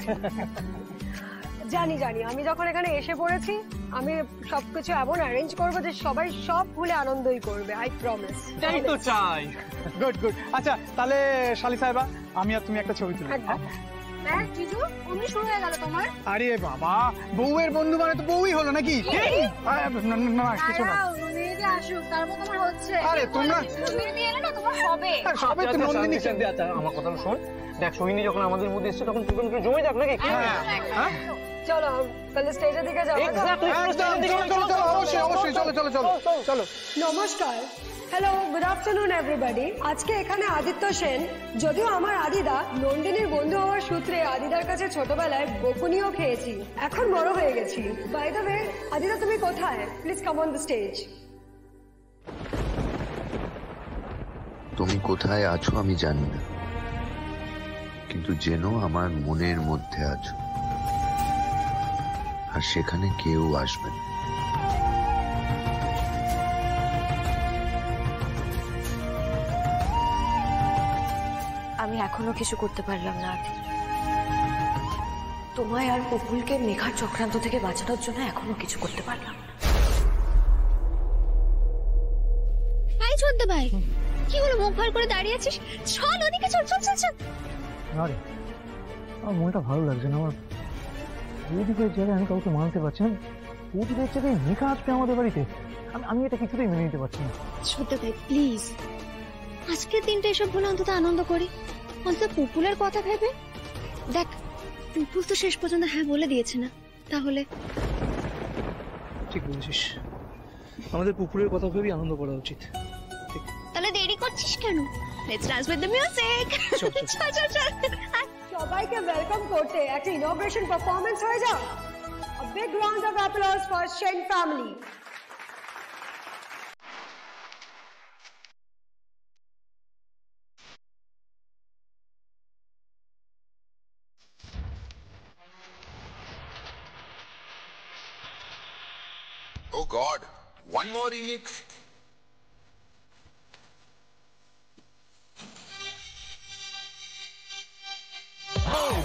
N: জানি জানি, আমি যখন এখানে এসে পড়েছি আমি সবকিছু এমন অ্যারেঞ্জ করবো যে সবাই সব ভুলে আনন্দই করবে, আই প্রমিস।
G: তাই তো চাই।
J: Good good. আচ্ছা তাহলে শালি সাহেবা, আমি আর তুমি একটা ছবি তুলি।
K: হ্যাঁ জিজু, অমনি শুরু হয়ে গেল তোমার?
J: আরে বাবা, বউয়ের বন্ধু মানে তো বউই হলো নাকি? না কিছু না,
K: মেয়েকে আসুক, তারপর তোমার হচ্ছে।
J: আরে তোমরা
K: মেয়ে এলে না তোমার হবে।
J: সবে তো নন্দিনী।
G: আচ্ছা আমার কথা শোন, দেখ সোহিনী যখন আমাদের মধ্যে এসছে তখন পুরো জমে যাক নাকি?
J: হ্যাঁ
N: চলো তাহলে স্টেজের দিকে যাবো।
J: অবশ্যই, চলো চলো চলো চলো।
N: নমস্কার, হ্যালো, গুড আফটারনুন এভরিবডি। আজকে এখানে আদিত্য সেন, যদিও আমার আদিদা, নন্দিনীর বন্ধু হওয়ার সূত্রে আদিদার কাছে ছোটবেলায় বকুনিও খেয়েছি, এখন বড় হয়ে গেছি। বাই দ্য ওয়ে, আদিদা তুমি কোথায়? Please come on the stage.
F: তুমি কোথায় আছো আমি জানি না, কিন্তু যেন আমার মনের মধ্যে আছো, আর সেখানে কেউ আসবে না।
C: আমি এখনো কিছু করতে পারলাম না আদি। তোমায় আর বকুলকে মেঘার চক্রান্ত থেকে বাঁচানোর জন্য এখনো কিছু করতে পারলাম না।
K: ভাই ছোট্ট ভাই, কি হলো মুখ ভার করে দাঁড়িয়ে আছিস? চল ওদিকে, চল চল চল চল।
J: আরে আমার মনটা ভালো লাগছে না। আমার বৌদিদের জায়গায় আমি কাউকে মানতে পারছি না। বৌদিদের জায়গায় মেঘা আসবে আমাদের বাড়িতে, আমি এটা কিছুতেই মেনে নিতে পারছি না।
K: ছোট্ট ভাই প্লিজ, আজকের দিনটা এসব বলে অন্তত আনন্দ করি, অন্তত পুপুলের কথা ভেবে দেখ। পুপুল তো শেষ পর্যন্ত হ্যাঁ বলে দিয়েছে না, তাহলে
J: ঠিক বলেছিস, আমাদের পুকুরের কথা ভেবেই আনন্দ করা উচিত।
K: তাহলে দেরি করছিস কেন? Let's dance with the music. চল চল চল।
N: সবাইকে ওয়েলকাম করতে একটা ইনগ্রেশন পারফরম্যান্স হয়ে যাও। A big round of applause for Shen family.
O: Oh God, one more remix.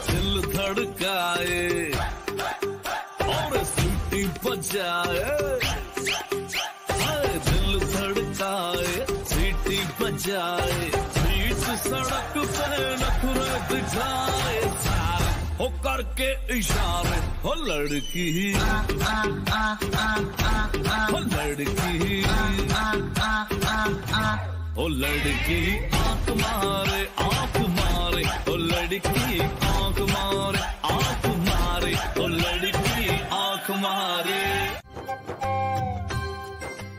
P: दिल धड़काए और सीटी बजाए, दिल धड़काए सीटी बजाए, बीच सड़क पे नखरे दिखाए, हो करके इशारे, हो लड़की हो लड़की हो लड़की आंख मारे आंख मारे, हो लड़की आंख मारे आंख मारे, हो लड़की आंख मारे।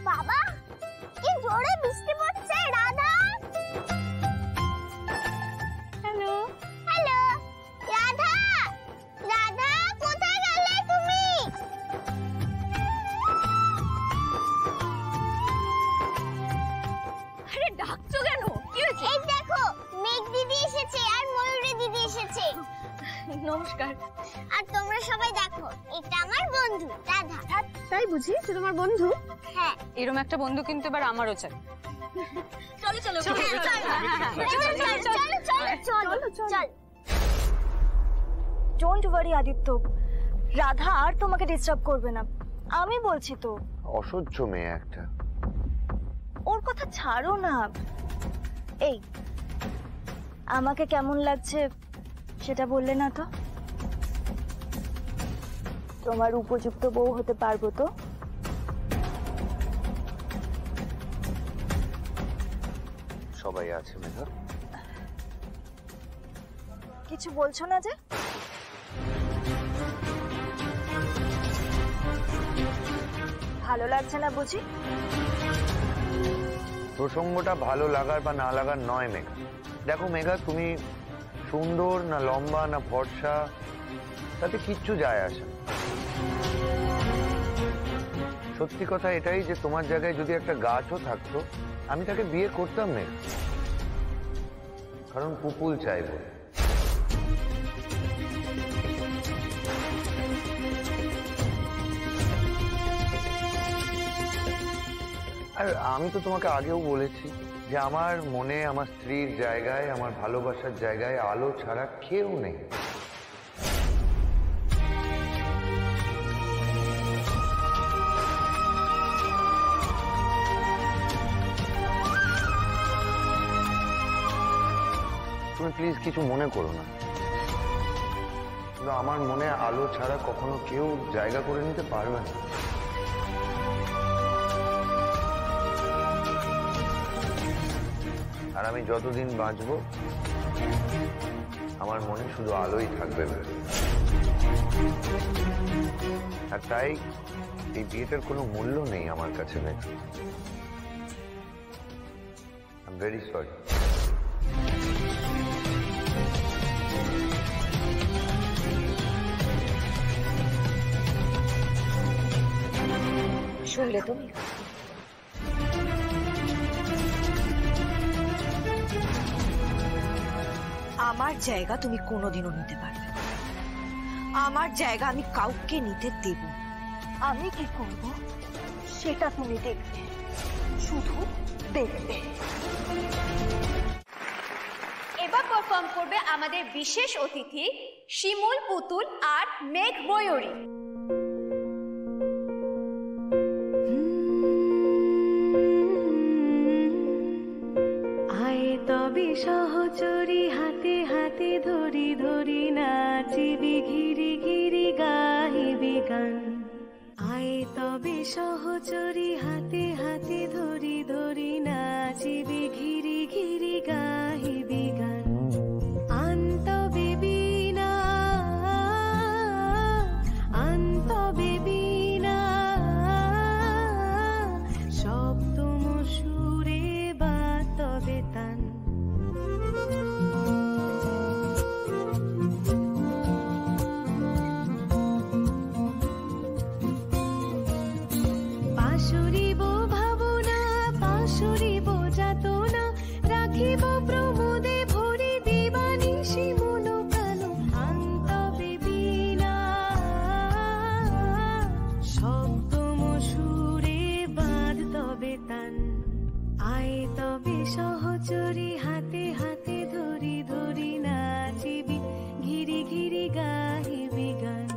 H: বাবা কি জোরে বৃষ্টি পড়ছে রাধা। হ্যালো হ্যালো রাধা, রাধা কোথায় গেলে তুমি?
C: আরে ডাকছো কেন? কি হয়েছে?
H: এই দেখো মেঘ দিদি এসেছে আর ময়ূরী দিদি এসেছে।
C: নমস্কার।
H: আর তোমরা সবাই দেখো এটা আমার বন্ধু রাধা।
L: তাই বুঝি সে তোমার বন্ধু?
H: হ্যাঁ।
L: এরকম একটা বন্ধু কিন্তু এবার আমারও চাই।
C: চলো চলো
H: চলো চলো চলো।
K: ডোন্ট ওয়ারি আদিত্য, রাধা আর তোমাকে ডিস্টার্ব করবে না, আমি বলছি তো।
F: অসহ্য মেয়ে একটা।
K: ওর কথা ছাড়ো না। এই আমাকে কেমন লাগছে সেটা বললে না তো? তোমার উপযুক্ত বউ হতে পারবো তো?
F: সবাই আছে মেঘা।
K: কিছু বলছো না যে? ভালো লাগছে না বুঝি?
F: প্রসঙ্গটা ভালো লাগার বা না লাগার নয় মেঘা। দেখো মেঘা, তুমি সুন্দর না লম্বা না ফর্সা তাতে কিচ্ছু যায় আসে না। সত্যি কথা এটাই যে তোমার জায়গায় যদি একটা গাছও থাকতো আমি তাকে বিয়ে করতাম না, কারণ পুপুল চাইব। আর আমি তো তোমাকে আগেও বলেছি যে আমার মনে আমার স্ত্রীর জায়গায়, আমার ভালোবাসার জায়গায় আলো ছাড়া কেউ নেই। তুমি প্লিজ কিছু মনে করো না, কিন্তু আমার মনে আলো ছাড়া কখনো কেউ জায়গা করে নিতে পারবে না। আর আমি যতদিন বাঁচব আমার মনে শুধু আলোই থাকবে। আর তাই এই বিয়েটার কোনো মূল্য নেই আমার কাছে। I am very sorry.
K: শুনলে তুমি?
B: আমার জায়গা তুমি কোনোদিনও নিতে পারবে না। আমার জায়গা আমি কাউকে নিতে দেব না।
K: আমি কি করব সেটা তুমি দেখবে, শুধু দেখবে।
Q: এবার পারফর্ম করবে আমাদের বিশেষ অতিথি শিমুল, পুতুল আর মেঘ ময়ূরী।
R: আয় তবে সহচরী হাতে হাতে ধরি ধরি নাচিবি ঘিরি ঘিরি গাহিবি গান। আয় তবে সহচরী হাতে হাতে ধরি ধরি নাচিবি ঘিরি ঘিরি গাহিবি গান। আন্ত বেবিনা আন্ত বেবিনা সপ্তম সুরে বা তবে তান। পাশুরিব ভাবনা পাশুরিব যাতনা, রাখিব প্রমোদে ভরি দিবানিশি মন প্রাণ। আন্ত বেবিনা সপ্তম সুর আয় তবে সহচরী হাতে হাতে ধরি ধরি নাচিবি ঘিরি ঘিরি গাহিবি গান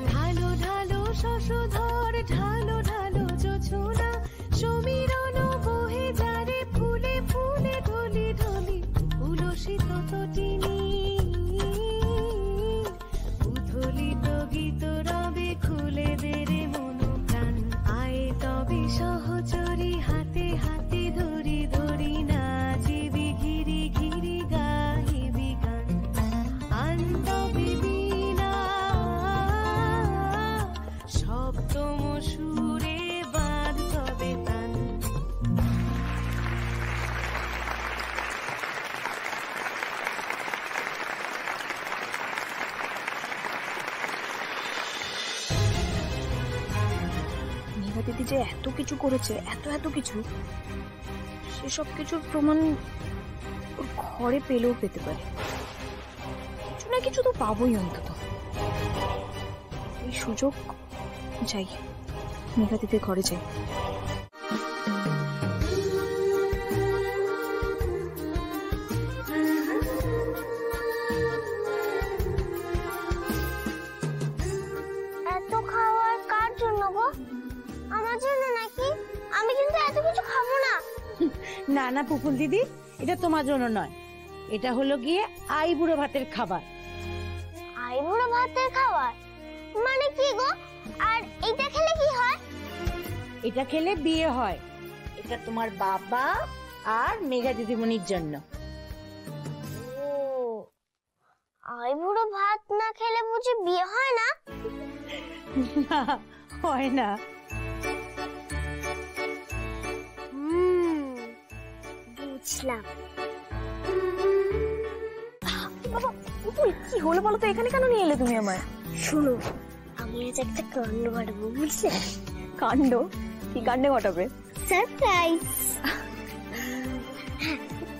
R: ঢালো ঢালো শশধর ঢালো ঢালো জোছনা সমীরণ বহে যারে ফুলে ফুলে ঢলি ঢলি উলসিত তটিনী উথলিত গীত রবে খুলে দে রে মন প্রাণ আয় তবে সহচরী হাতে হাতে ধরি ধরি নাচিবি ঘিরি ঘিরি গাহিবি গান আনতবে বীণা সপ্তম সুরে বাঁধ তবে তান
C: মেঘা দিদি যে এত কিছু করেছে, এত এত কিছু, সেসব কিছুর প্রমাণ ওর ঘরে পেলেও পেতে পারে। কিছু না কিছু তো পাবোই অন্তত। এই সুযোগ যাই, মেঘা দিদির ঘরে যাই।
H: এত খাবার কার জন্য গো? আমার জন্য নাকি? আমি কিন্তু এত কিছু খাবো না।
M: না না পুপুল দিদি, এটা তোমার জন্য নয়, এটা হলো গিয়ে আইবুড়ো ভাতের খাবার।
H: আইবুড়ো ভাতের খাবার মানে কি গো? আর এটা খেলে কি হয়?
M: এটা খেলে বিয়ে হয়। এটা তোমার বাবা আর মেঘা দিদিমণির জন্য।
H: ও, আইবুড়ো ভাত না খেলে বুঝি বিয়ে হয় না?
M: না, হয় না।
H: বুঝলাম।
C: কি হলো বলো তো, এখানে কেন নিয়ে এলে তুমি আমায়?
H: শুনো, আমি আজ একটা কাণ্ড ঘটাবো, বুঝলে?
C: কাণ্ড? কি কাণ্ডে ঘটাবে?
H: সারপ্রাইজ।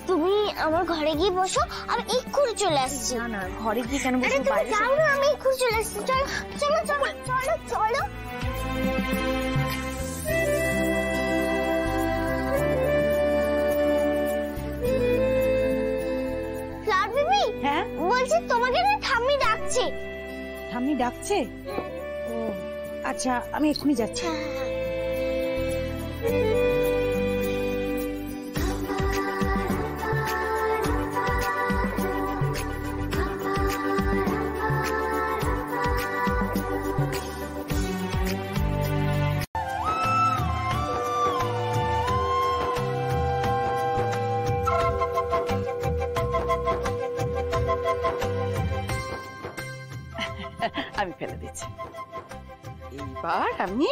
H: তুমি আমার ঘরে গিয়ে বসো, আমি এক্ষুনি চলে আসছি।
C: না না, ঘরে গিয়ে কেন বসবো?
H: তুমি যাও না, আমি এক্ষুনি চলে আসছি। চলো চলো চলো চলো চলো। ফ্লাওয়ার বেবি,
M: হ্যাঁ
H: বলছি তোমাকে না ঠাম্মি ডাকছে।
M: ঠাম্মি ডাকছে? ও আচ্ছা, আমি এক্ষুনি যাচ্ছি।
I: আমি ফেলে দিচ্ছি। এইবার আমি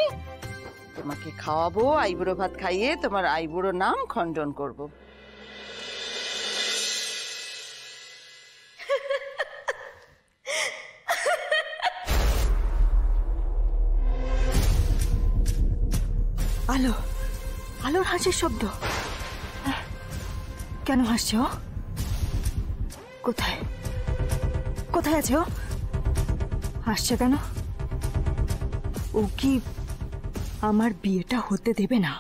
I: তোমাকে খাওয়াবো, আইবুড়ো ভাত খাইয়ে তোমার আইবুড়ো নাম খণ্ডন করব।
B: আলো, আলোর হাসির শব্দ। কেন হাসছে ও? কোথায় কোথায় আছে ও? হাসছে কেন? ও কি আমার বিয়েটা হতে দেবে না?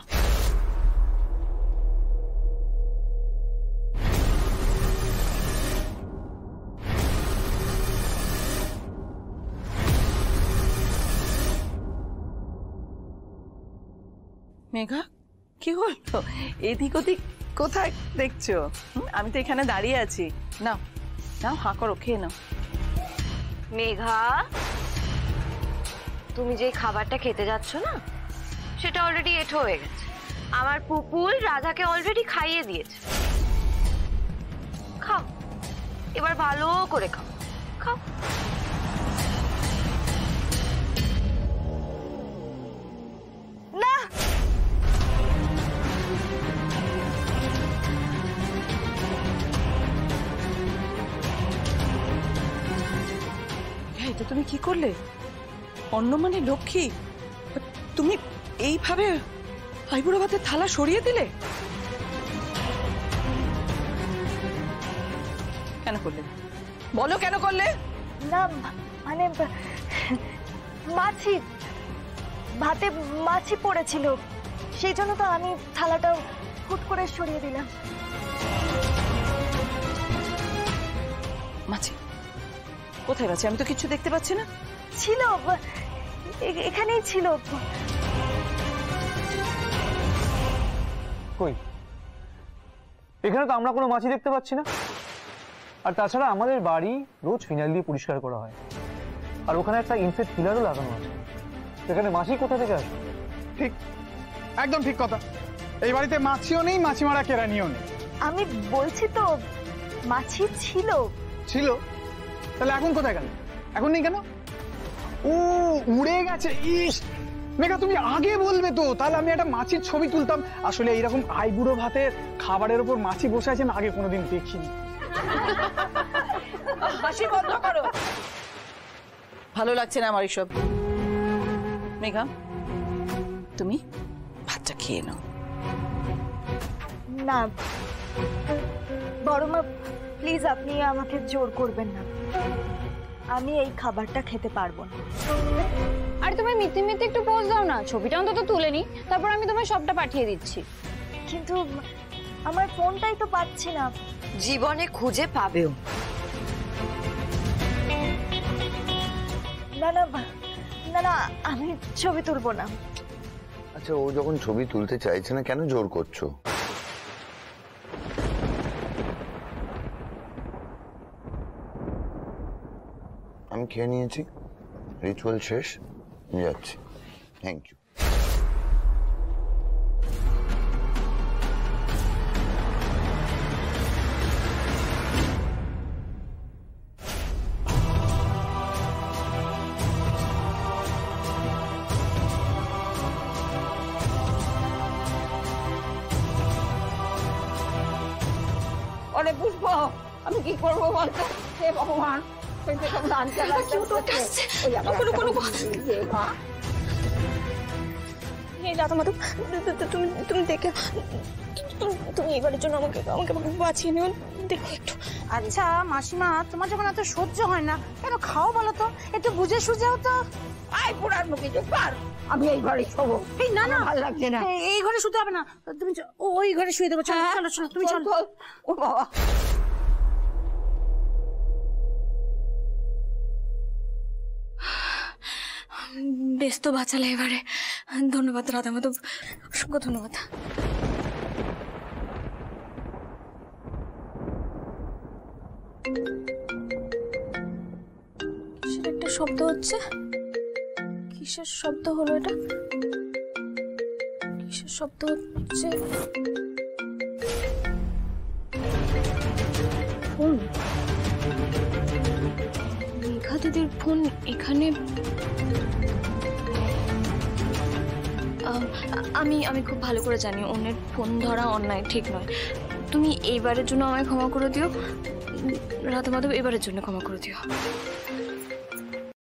I: মেঘা, কি হলো? এদিক ওদিক কোথায় দেখছো? আমি তো এখানে দাঁড়িয়ে আছি। নাও নাও, হাঁ করো, খেয়ে নাও।
S: মেঘা, তুমি যে খাবারটা খেতে যাচ্ছ না, সেটা অলরেডি এঁঠো হয়ে গেছে। আমার পুপুল রাধাকে অলরেডি খাইয়ে দিয়েছে। খাও, এবার ভালো করে খাও, খাও।
C: না,
I: এটা তুমি কি করলে? অন্য মানে লক্ষ্মী, তুমি এইভাবে আইবুড়ো ভাতের থালা সরিয়ে দিলে? কেন করলে? বলো কেন করলে?
L: না মানে মাছি, ভাতে মাছি পড়েছিল, সেই জন্য তো আমি থালাটা হুট করে সরিয়ে দিলাম।
I: মাছি কোথায় মাছি? আমি তো কিছু দেখতে পাচ্ছি না।
L: ছিল, এখানেই ছিল।
J: কই, এখানে তো আমরা কোনো মাছি দেখতে পাচ্ছি না। আর তাছাড়া আমাদের বাড়ি রোজ ফিনাইল দিয়ে পরিষ্কার করা হয়, আর ওখানে একটা ইনসেক্ট কিলারও লাগানো আছে। সেখানে মাছি কোথা থেকে আসে?
T: ঠিক, একদম ঠিক কথা। এই বাড়িতে মাছিও নেই, মাছি মারা কেরানিও নেই।
L: আমি বলছি তো মাছি ছিল।
T: ছিল? তাহলে এখন কোথায় গেল? এখন নেই কেন? ও উড়ে গেছে। ইস মেঘা, তুমি আগে বলবে তো, তাহলে আমি একটা মাছির ছবি তুলতাম। আসলে এইরকম আইবুড়ো ভাতের খাবারের উপর মাছি বসে আছেন আগে কোনোদিন দেখিনি।
I: হাসি বন্ধ করো, ভালো লাগছে না আমার এইসব। মেঘা, তুমি ভাতটা খেয়ে নাও।
L: না বড় মা, প্লিজ আপনি আমাকে জোর করবেন না, আমি এই খাবারটা খেতে পারবো না।
U: আরে তুমি মিথ্যে মিথ্যে একটু পোজ দাও না, ছবিটা অন্তত তুলে নি, তারপর আমি তোমায় সবটা পাঠিয়ে দিচ্ছি।
L: কিন্তু আমার ফোনটাই তো পাচ্ছি না।
S: জীবনে খুঁজে পাবেও
L: না। না না না, আমি ছবি তুলবো না।
F: আচ্ছা, ও যখন ছবি তুলতে চাইছে না, কেন জোর করছো? আমি খেয়ে নিয়েছি, রিচুয়াল শেষ, আমি যাচ্ছি। Thank you.
M: অরে পুষ্প, আমি কি করবো বলতো? হে ভগবান,
C: তুমি দেখে তুমি এবারের জন্য আমাকে আমাকে বাঁচিয়ে নেবেন দেখো একটু।
M: আচ্ছা মাসিমা, তোমার যখন এত সহ্য হয় না, কেন খাও বলো তো? একটু বুঝে সুঝেও তো। আয় পুরার মুখে পার, আমি এই ঘরে শোবো। এই না না, ভালো লাগছে না, এই ঘরে শুতে হবে না, তুমি ওই ঘরে শুয়ে দেবো। চলো চলো চলো, তুমি চলো। ও বাবা,
C: বেশ তো বাঁচালে এবারে। ধন্যবাদ রাধা মাধব, অসংখ্য ধন্যবাদ। কিসের একটা শব্দ হচ্ছে? কিসের শব্দ হলো এটা? কিসের শব্দ হচ্ছে? ফোন, মেঘা দিদির ফোন এখানে। আমি খুব ভালো করে জানি অন্যের ফোন ধরা অন্যায়, ঠিক নয়। তুমি এইবারের জন্য আমায় ক্ষমা করে দিও রাধা মাধব, এবারের জন্য ক্ষমা করে দিও।